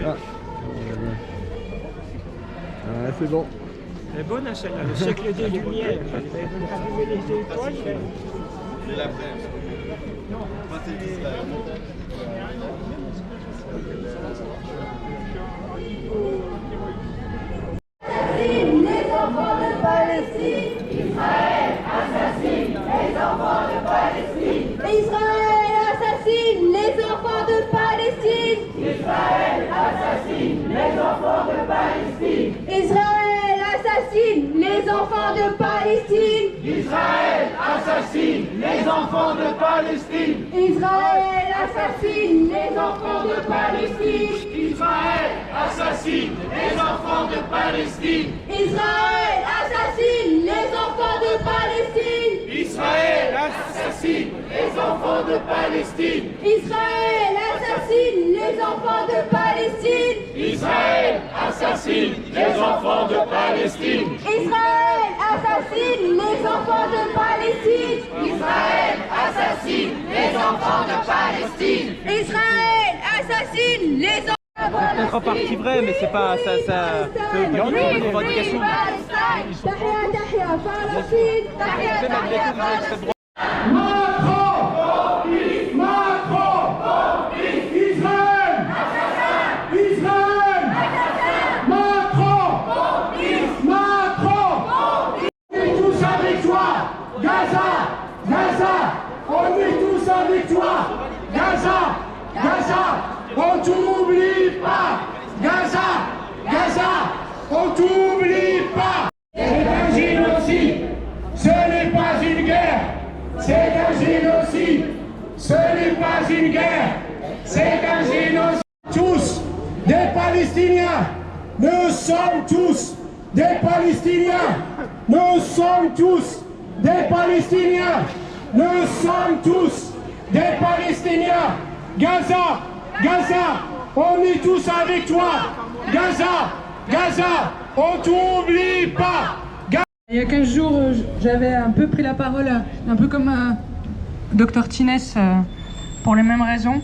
Ah, c'est bon. Elle est bonne celle-là, le siècle des Lumières. Vous avez les étoiles. C'est la brève. Les enfants de Palestine, Israël assassine les enfants de Palestine. Israël assassine les enfants de Palestine. Israël assassine les enfants de Palestine. Israël assassine les enfants de Palestine. Israël assassine les enfants de Palestine. Israël assassine les enfants de Palestine. Israël assassine les enfants de Palestine. Israël assassine les enfants de Palestine. Israël assassine les enfants de Palestine. Israël assassine les enfants de Palestine. Israël assassine les enfants de Palestine. Israël assassine les enfants de Palestine. Israël assassine les enfants de Palestine. Israël assassine les enfants. C'est peut-être en partie vrai, mais c'est pas ça. C'est une revendication. On t'oublie pas! Gaza! On t'oublie pas! C'est un génocide! Ce n'est pas une guerre! C'est un génocide! Ce n'est pas une guerre! C'est un génocide! Tous des Palestiniens! Nous sommes tous des Palestiniens! Nous sommes tous des Palestiniens! Nous sommes tous des Palestiniens! Gaza! On est tous avec toi! Gaza! On t'oublie pas! Il y a 15 jours, j'avais un peu pris la parole, un peu comme Dr Tines, pour les mêmes raisons.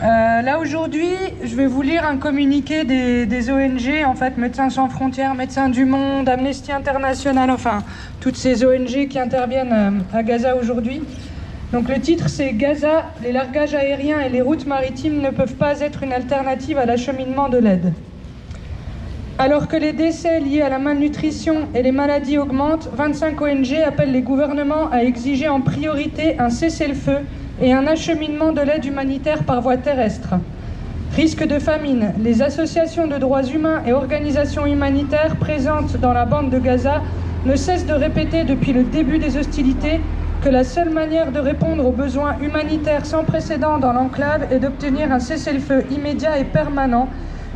Là aujourd'hui, je vais vous lire un communiqué des ONG, en fait, Médecins sans frontières, Médecins du Monde, Amnesty International, enfin, toutes ces ONG qui interviennent à Gaza aujourd'hui. Donc le titre c'est « Gaza, les largages aériens et les routes maritimes ne peuvent pas être une alternative à l'acheminement de l'aide ». Alors que les décès liés à la malnutrition et les maladies augmentent, 25 ONG appellent les gouvernements à exiger en priorité un cessez-le-feu et un acheminement de l'aide humanitaire par voie terrestre. Risque de famine, les associations de droits humains et organisations humanitaires présentes dans la bande de Gaza ne cessent de répéter depuis le début des hostilités que la seule manière de répondre aux besoins humanitaires sans précédent dans l'enclave est d'obtenir un cessez-le-feu immédiat et permanent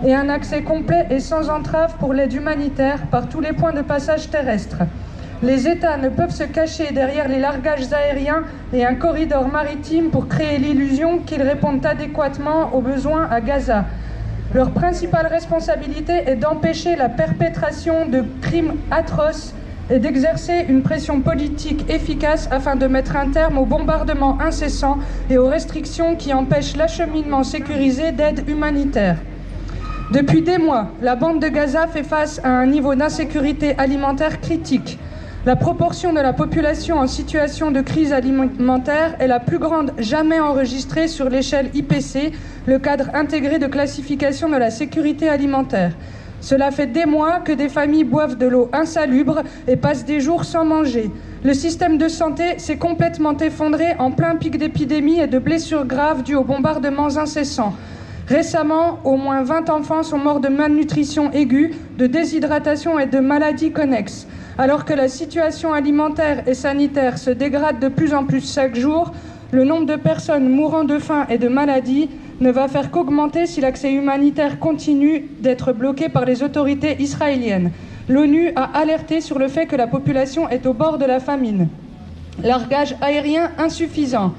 et un accès complet et sans entrave pour l'aide humanitaire par tous les points de passage terrestres. Les États ne peuvent se cacher derrière les largages aériens et un corridor maritime pour créer l'illusion qu'ils répondent adéquatement aux besoins à Gaza. Leur principale responsabilité est d'empêcher la perpétration de crimes atroces et d'exercer une pression politique efficace afin de mettre un terme aux bombardements incessants et aux restrictions qui empêchent l'acheminement sécurisé d'aide humanitaire. Depuis des mois, la bande de Gaza fait face à un niveau d'insécurité alimentaire critique. La proportion de la population en situation de crise alimentaire est la plus grande jamais enregistrée sur l'échelle IPC, le cadre intégré de classification de la sécurité alimentaire. Cela fait des mois que des familles boivent de l'eau insalubre et passent des jours sans manger. Le système de santé s'est complètement effondré en plein pic d'épidémie et de blessures graves dues aux bombardements incessants. Récemment, au moins 20 enfants sont morts de malnutrition aiguë, de déshydratation et de maladies connexes. Alors que la situation alimentaire et sanitaire se dégrade de plus en plus chaque jour, le nombre de personnes mourant de faim et de maladies ne va faire qu'augmenter si l'accès humanitaire continue d'être bloqué par les autorités israéliennes. L'ONU a alerté sur le fait que la population est au bord de la famine. Largage aérien insuffisant.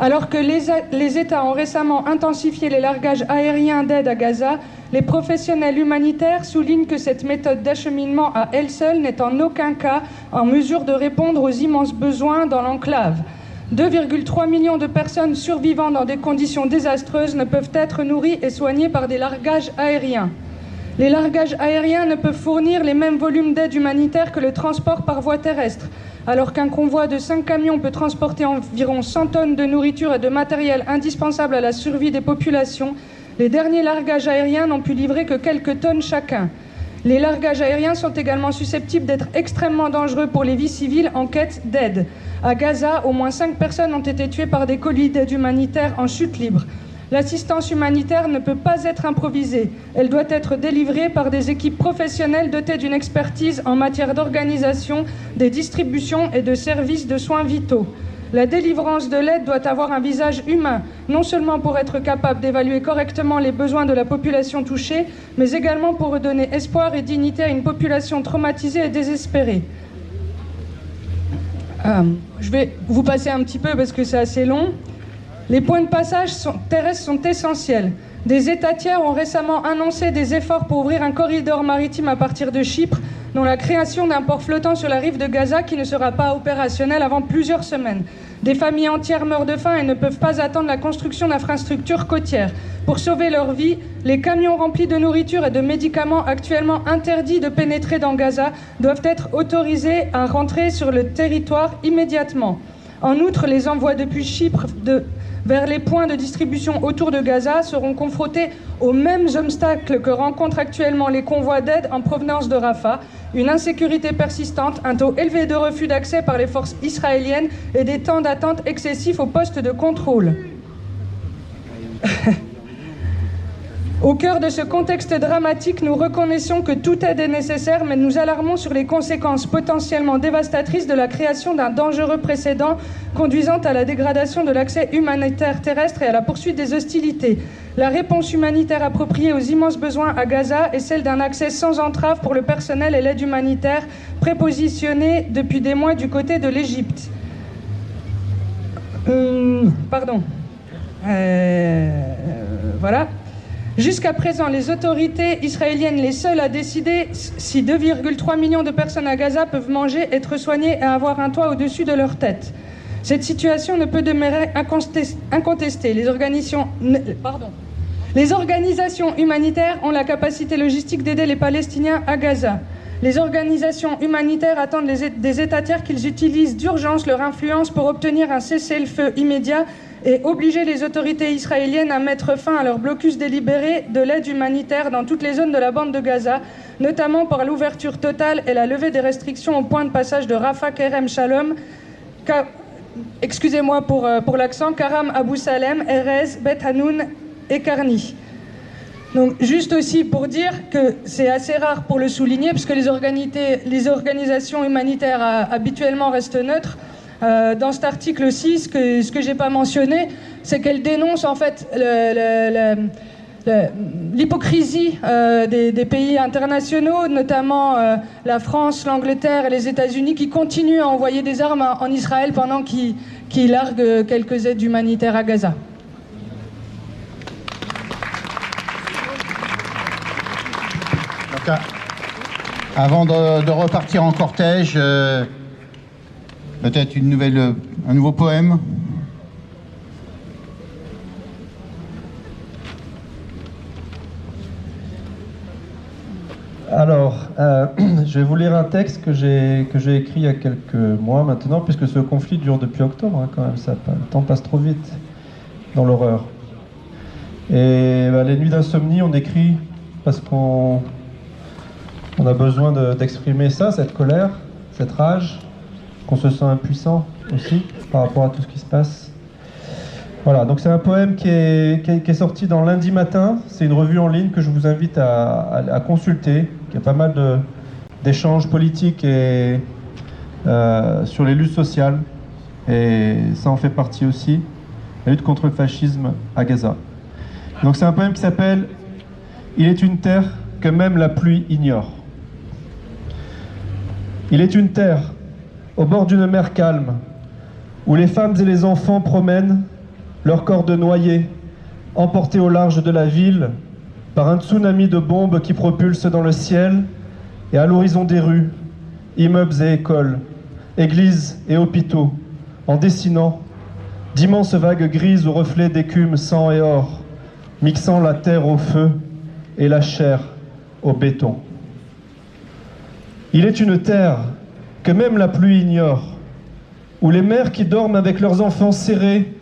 Alors que les États ont récemment intensifié les largages aériens d'aide à Gaza, les professionnels humanitaires soulignent que cette méthode d'acheminement à elle seule n'est en aucun cas en mesure de répondre aux immenses besoins dans l'enclave. 2,3 millions de personnes survivant dans des conditions désastreuses ne peuvent être nourries et soignées par des largages aériens. Les largages aériens ne peuvent fournir les mêmes volumes d'aide humanitaire que le transport par voie terrestre. Alors qu'un convoi de 5 camions peut transporter environ 100 tonnes de nourriture et de matériel indispensable à la survie des populations, les derniers largages aériens n'ont pu livrer que quelques tonnes chacun. Les largages aériens sont également susceptibles d'être extrêmement dangereux pour les vies civiles en quête d'aide. À Gaza, au moins 5 personnes ont été tuées par des colis d'aide humanitaire en chute libre. L'assistance humanitaire ne peut pas être improvisée. Elle doit être délivrée par des équipes professionnelles dotées d'une expertise en matière d'organisation, des distributions et de services de soins vitaux. La délivrance de l'aide doit avoir un visage humain, non seulement pour être capable d'évaluer correctement les besoins de la population touchée, mais également pour redonner espoir et dignité à une population traumatisée et désespérée. Je vais vous passer un petit peu parce que c'est assez long. Les points de passage terrestres sont essentiels. Des États tiers ont récemment annoncé des efforts pour ouvrir un corridor maritime à partir de Chypre, dont la création d'un port flottant sur la rive de Gaza qui ne sera pas opérationnel avant plusieurs semaines. Des familles entières meurent de faim et ne peuvent pas attendre la construction d'infrastructures côtières. Pour sauver leur vie, les camions remplis de nourriture et de médicaments actuellement interdits de pénétrer dans Gaza doivent être autorisés à rentrer sur le territoire immédiatement. En outre, les envois depuis Chypre vers les points de distribution autour de Gaza seront confrontés aux mêmes obstacles que rencontrent actuellement les convois d'aide en provenance de Rafah, une insécurité persistante, un taux élevé de refus d'accès par les forces israéliennes et des temps d'attente excessifs aux postes de contrôle. Au cœur de ce contexte dramatique, nous reconnaissons que toute aide est nécessaire, mais nous alarmons sur les conséquences potentiellement dévastatrices de la création d'un dangereux précédent conduisant à la dégradation de l'accès humanitaire terrestre et à la poursuite des hostilités. La réponse humanitaire appropriée aux immenses besoins à Gaza est celle d'un accès sans entrave pour le personnel et l'aide humanitaire prépositionnés depuis des mois du côté de l'Égypte. Voilà. Jusqu'à présent, les autorités israéliennes, les seules à décider si 2,3 millions de personnes à Gaza peuvent manger, être soignées et avoir un toit au-dessus de leur tête. Cette situation ne peut demeurer incontestée. Les organisations humanitaires ont la capacité logistique d'aider les Palestiniens à Gaza. Les organisations humanitaires attendent des États tiers qu'ils utilisent d'urgence leur influence pour obtenir un cessez-le-feu immédiat et obliger les autorités israéliennes à mettre fin à leur blocus délibéré de l'aide humanitaire dans toutes les zones de la bande de Gaza, notamment par l'ouverture totale et la levée des restrictions au point de passage de Rafah, Kerem Shalom, excusez-moi pour l'accent, Karam Abou Salem, Erez, Beth Hanoun et Karni. Donc juste aussi pour dire que c'est assez rare pour le souligner, parce que les organisations humanitaires habituellement restent neutres. Dans cet article aussi, ce que j'ai pas mentionné, c'est qu'elle dénonce en fait l'hypocrisie des pays internationaux, notamment la France, l'Angleterre et les États-Unis, qui continuent à envoyer des armes en Israël pendant qu'ils larguent quelques aides humanitaires à Gaza. Donc, avant de repartir en cortège, peut-être un nouveau poème. Alors, je vais vous lire un texte que j'ai écrit il y a quelques mois maintenant, puisque ce conflit dure depuis octobre, hein, quand même, le temps passe trop vite dans l'horreur. Et les nuits d'insomnie, on écrit parce qu'on a besoin d'exprimer ça, cette colère, cette rage, qu'on se sent impuissant aussi par rapport à tout ce qui se passe. Voilà, donc c'est un poème qui est sorti dans Lundi Matin. C'est une revue en ligne que je vous invite à consulter. Il y a pas mal d'échanges politiques et sur les luttes sociales. Et ça en fait partie aussi, la lutte contre le fascisme à Gaza. Donc c'est un poème qui s'appelle « Il est une terre que même la pluie ignore ». Il est une terre au bord d'une mer calme, où les femmes et les enfants promènent leurs corps de noyés, emportés au large de la ville par un tsunami de bombes qui propulse dans le ciel et à l'horizon des rues, immeubles et écoles, églises et hôpitaux, en dessinant d'immenses vagues grises aux reflets d'écume, sang et or, mixant la terre au feu et la chair au béton. Il est une terre que même la pluie ignore, où les mères qui dorment avec leurs enfants serrés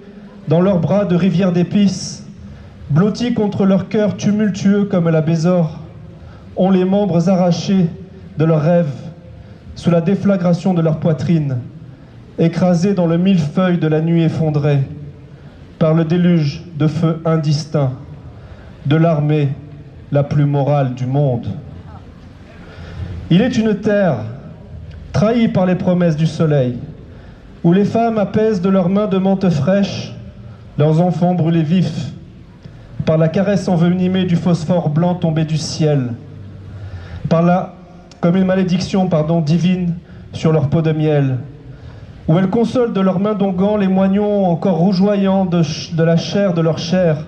dans leurs bras de rivières d'épices, blottis contre leur cœur tumultueux comme la Bésor, ont les membres arrachés de leurs rêves, sous la déflagration de leur poitrine, écrasés dans le millefeuille de la nuit effondrée, par le déluge de feu indistinct de l'armée la plus morale du monde. Il est une terre trahie par les promesses du soleil, où les femmes apaisent de leurs mains de menthe fraîche leurs enfants brûlés vifs, par la caresse envenimée du phosphore blanc tombé du ciel, comme une malédiction divine sur leur peau de miel, où elles consolent de leurs mains d'onguents les moignons encore rougeoyants de la chair de leur chair,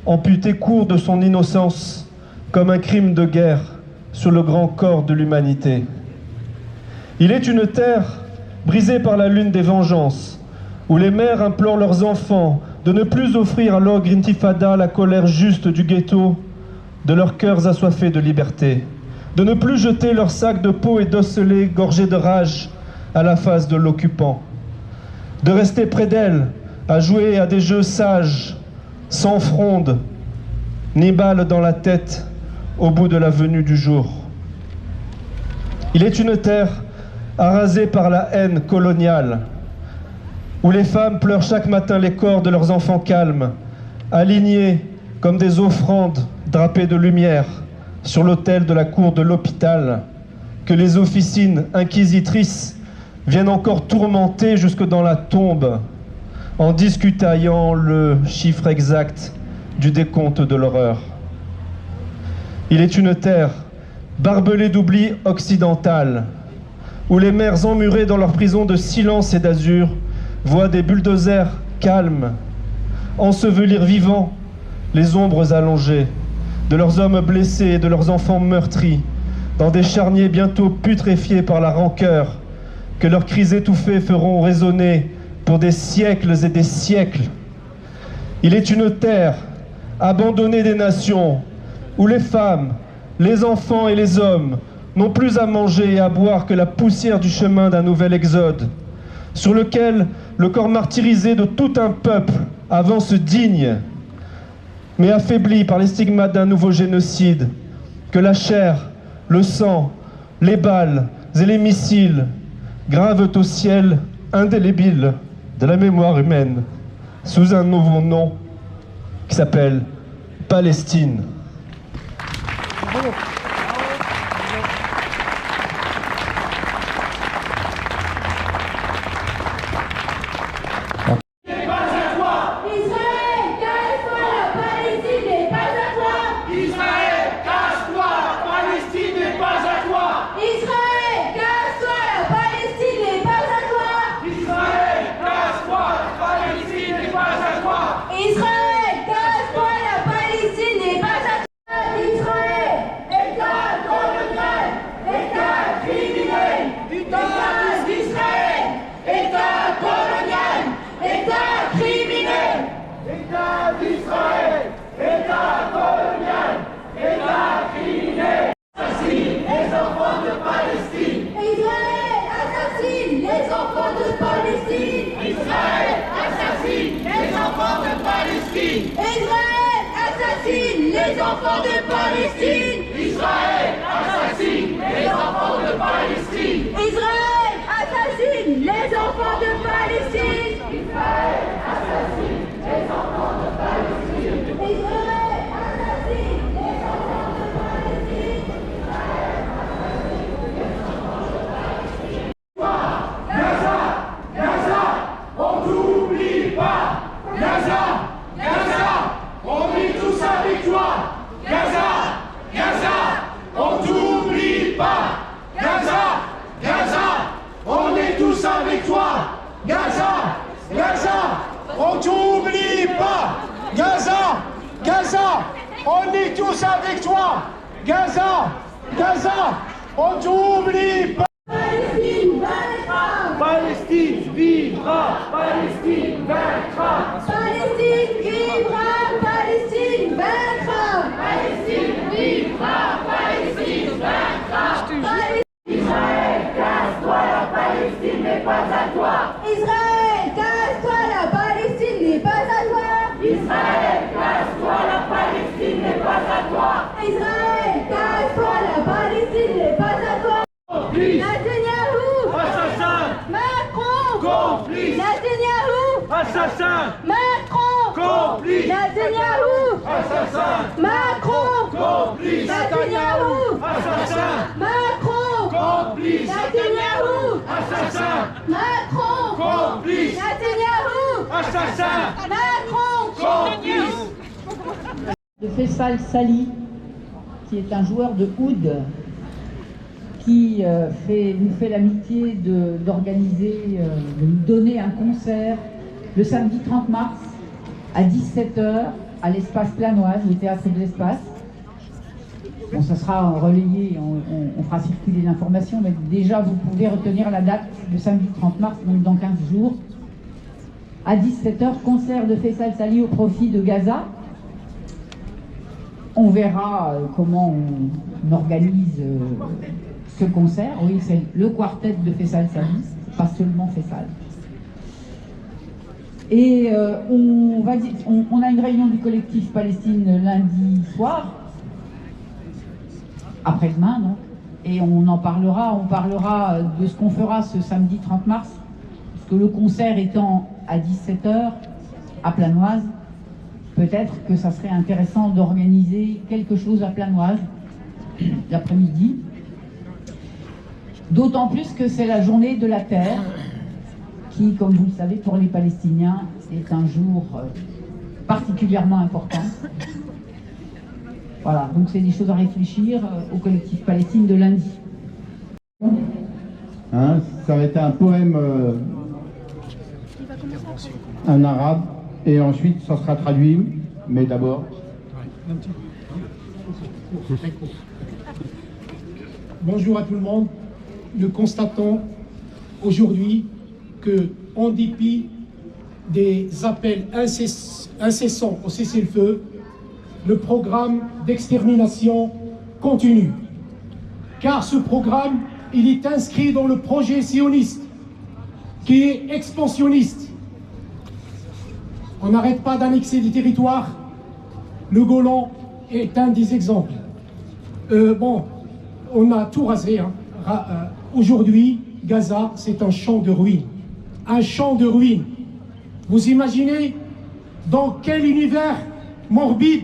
amputés court de son innocence, comme un crime de guerre sur le grand corps de l'humanité. Il est une terre brisée par la lune des vengeances, où les mères implorent leurs enfants de ne plus offrir à l'ogre intifada la colère juste du ghetto, de leurs cœurs assoiffés de liberté, de ne plus jeter leurs sacs de peau et d'osselets gorgés de rage à la face de l'occupant, de rester près d'elles, à jouer à des jeux sages, sans fronde, ni balle dans la tête au bout de la venue du jour. Il est une terre arasée par la haine coloniale, où les femmes pleurent chaque matin les corps de leurs enfants calmes, alignés comme des offrandes drapées de lumière sur l'autel de la cour de l'hôpital, que les officines inquisitrices viennent encore tourmenter jusque dans la tombe, en discutaillant le chiffre exact du décompte de l'horreur. Il est une terre barbelée d'oubli occidental, où les mères emmurées dans leur prison de silence et d'azur voient des bulldozers calmes ensevelir vivants les ombres allongées de leurs hommes blessés et de leurs enfants meurtris dans des charniers bientôt putréfiés par la rancœur que leurs cris étouffés feront résonner pour des siècles et des siècles. Il est une terre abandonnée des nations où les femmes, les enfants et les hommes n'ont plus à manger et à boire que la poussière du chemin d'un nouvel exode, sur lequel le corps martyrisé de tout un peuple avance digne, mais affaibli par les stigmates d'un nouveau génocide, que la chair, le sang, les balles et les missiles gravent au ciel indélébile de la mémoire humaine, sous un nouveau nom qui s'appelle Palestine. De Faisal Sali, qui est un joueur de oud, qui nous fait l'amitié d'organiser, de nous donner un concert le samedi 30 mars à 17h à l'espace Planoise, au théâtre de l'espace. Bon, ça sera relayé, on fera circuler l'information, mais déjà vous pouvez retenir la date, le samedi 30 mars, donc dans 15 jours. À 17h, concert de Faisal Sali au profit de Gaza. On verra comment on organise ce concert. Oui, c'est le quartet de Faisal Sali, pas seulement Faisal. Et on a une réunion du collectif Palestine lundi soir, après-demain donc, et on parlera de ce qu'on fera ce samedi 30 mars, parce que le concert étant à 17h à Planoise, peut-être que ça serait intéressant d'organiser quelque chose à Planoise l'après-midi. D'autant plus que c'est la journée de la Terre, qui, comme vous le savez, pour les Palestiniens, est un jour particulièrement important. Voilà, donc c'est des choses à réfléchir au collectif Palestine de lundi. Hein, ça va être un poème en arabe, et ensuite ça sera traduit, mais d'abord... Bonjour à tout le monde. Nous constatons aujourd'hui que, en dépit des appels incessants au cessez-le-feu, le programme d'extermination continue. Car ce programme, il est inscrit dans le projet sioniste, qui est expansionniste. On n'arrête pas d'annexer des territoires. Le Golan est un des exemples. On a tout rasé. Aujourd'hui, Gaza, c'est un champ de ruines. Un champ de ruines. Vous imaginez dans quel univers morbide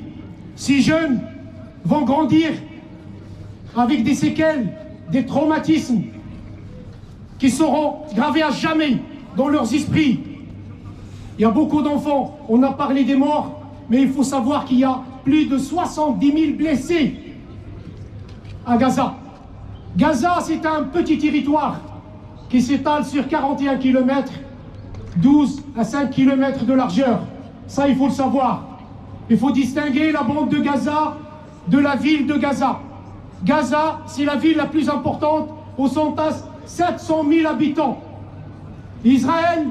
ces jeunes vont grandir avec des séquelles, des traumatismes qui seront gravés à jamais dans leurs esprits. Il y a beaucoup d'enfants, on a parlé des morts, mais il faut savoir qu'il y a plus de 70 000 blessés à Gaza. Gaza, c'est un petit territoire qui s'étale sur 41 km, 12 à 5 km de largeur. Ça, il faut le savoir. Il faut distinguer la bande de Gaza de la ville de Gaza. Gaza, c'est la ville la plus importante, au Santas, 700 000 habitants. Israël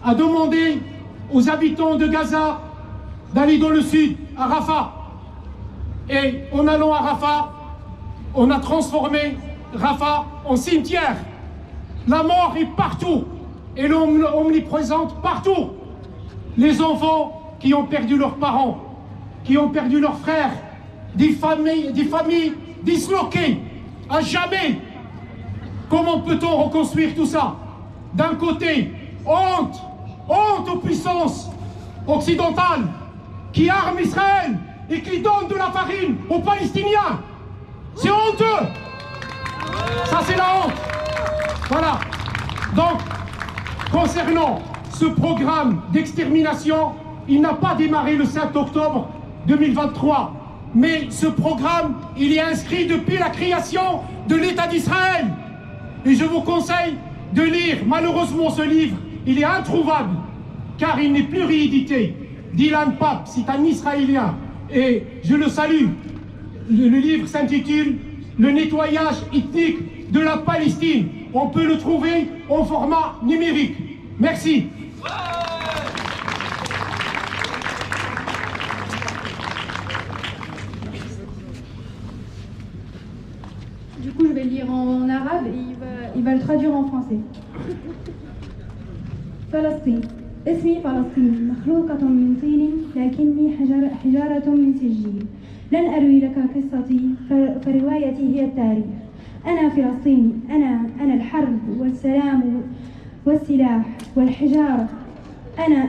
a demandé aux habitants de Gaza d'aller dans le sud, à Rafah. Et en allant à Rafah, on a transformé Rafah en cimetière. La mort est partout, et omniprésente partout. Les enfants qui ont perdu leurs parents, qui ont perdu leurs frères, des familles disloquées à jamais. Comment peut-on reconstruire tout ça? D'un côté, honte aux puissances occidentales qui arment Israël et qui donnent de la farine aux Palestiniens. C'est honteux. Ça, c'est la honte. Voilà. Donc, concernant ce programme d'extermination, il n'a pas démarré le 5 octobre 2023. Mais ce programme, il est inscrit depuis la création de l'État d'Israël. Et je vous conseille de lire, malheureusement, ce livre. Il est introuvable, car il n'est plus réédité. Dylan Papp, c'est un Israélien, et je le salue. Le livre s'intitule « Le nettoyage ethnique de la Palestine ». On peut le trouver en format numérique. Merci. Du coup, je vais le lire en arabe et il va le traduire en français. فلسطين. اسمي فلسطين، مخلوقة من طين لكني حجارة من سجيل. لن أروي لك قصتي فروايتي هي التاريخ. أنا فلسطيني، أنا الحرب والسلام والسلاح والحجارة. أنا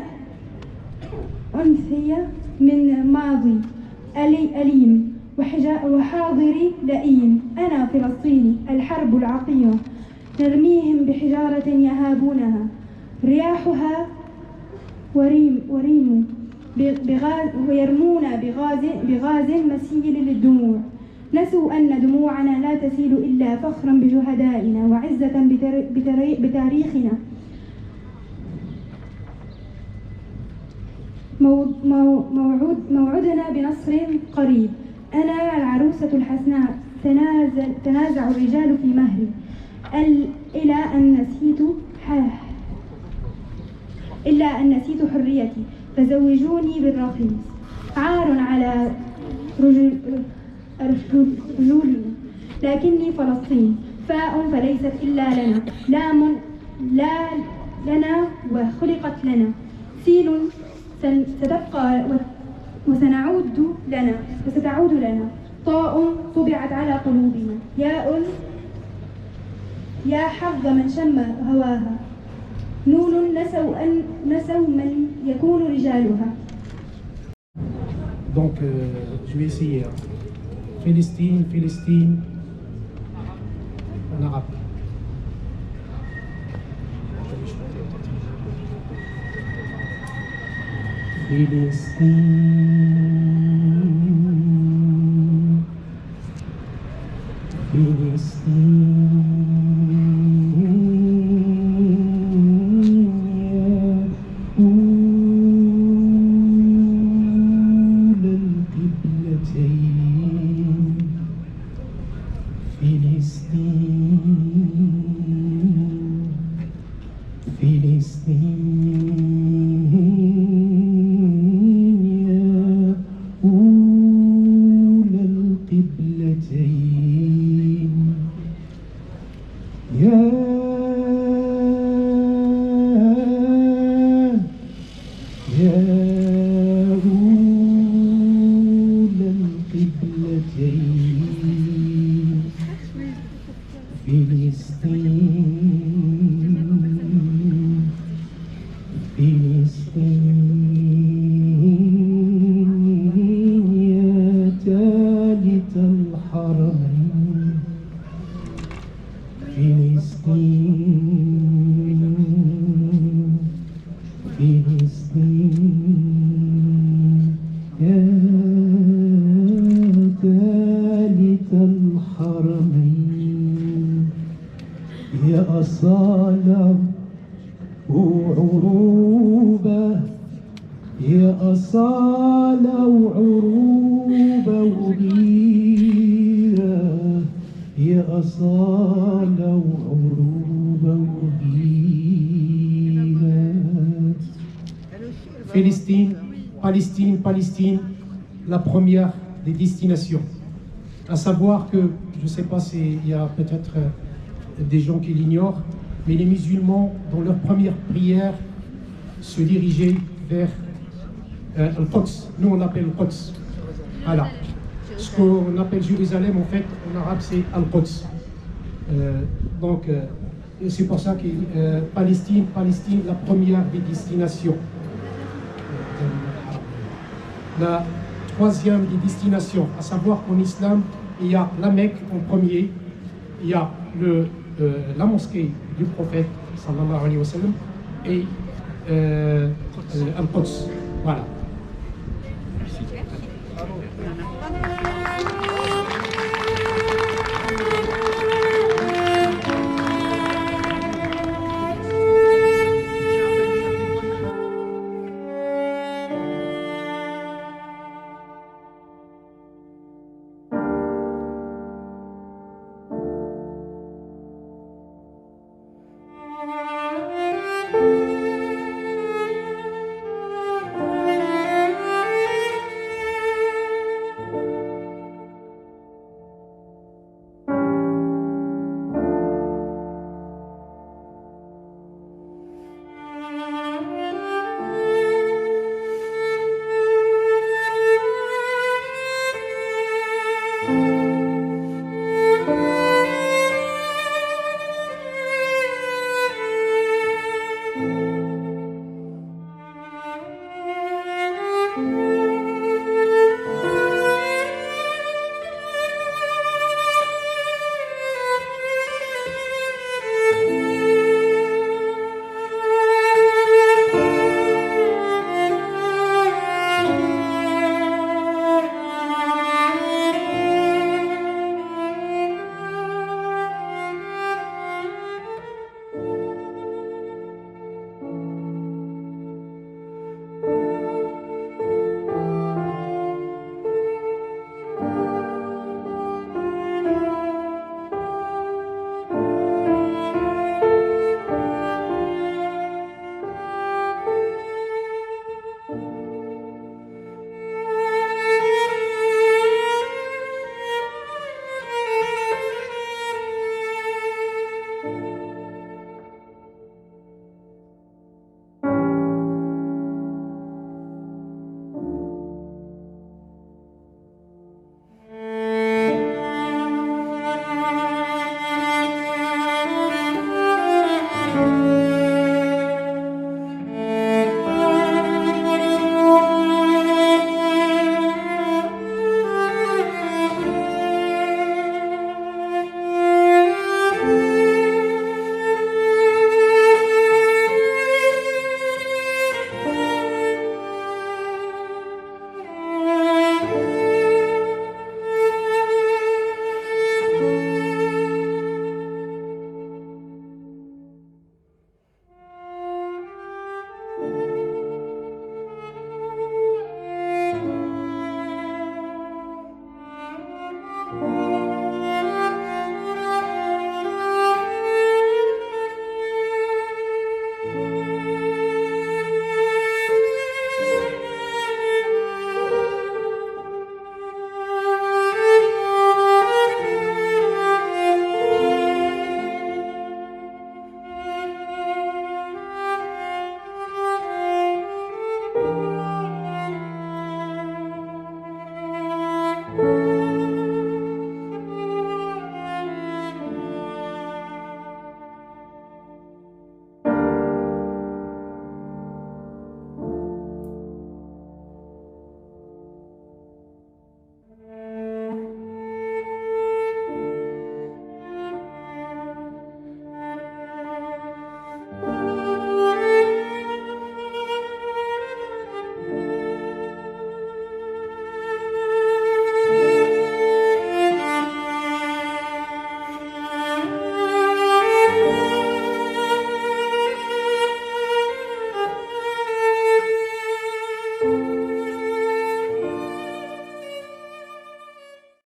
أنثية من ماضي أليم وحاضري لئيم. أنا فلسطيني، الحرب العقيمة. نرميهم بحجارة يهابونها، رياحها وريم بغاز ويرمونا بغاز مسيل للدموع. نسوا أن دموعنا لا تسيل إلا فخرا بشهدائنا وعزة بتاريخنا. موعدنا بنصر قريب. أنا العروسة الحسناء، تنازع الرجال في مهري إلى أن نسيت إلا أن نسيت حريتي فزوجوني بالرخيص. عار على رجولنا لكني فلسطين. فاء فليست إلا لنا، لام لا لنا وخلقت لنا، سين ستبقى وستعود لنا، طاء طبعت على قلوبنا، ياء يا حظ من شم هواها، نون نسوا من يكون رجالها. Donc, je vais essayer. Palestine, Palestine, en arabe. Palestine, Palestine, Palestine, Palestine, la première des destinations. À savoir que, je ne sais pas s'il y a peut-être des gens qui l'ignorent, mais les musulmans, dans leur première prière, se dirigeaient vers Al-Quds. Nous, on appelle Al-Quds. Voilà. Ce qu'on appelle Jérusalem, en fait, en arabe, c'est Al-Quds. Donc, c'est pour ça que Palestine, Palestine, la première des destinations. La troisième des destinations, à savoir qu'en islam, il y a la Mecque en premier, il y a la mosquée du prophète, sallallahu alayhi wa sallam, et Al-Quds. Voilà.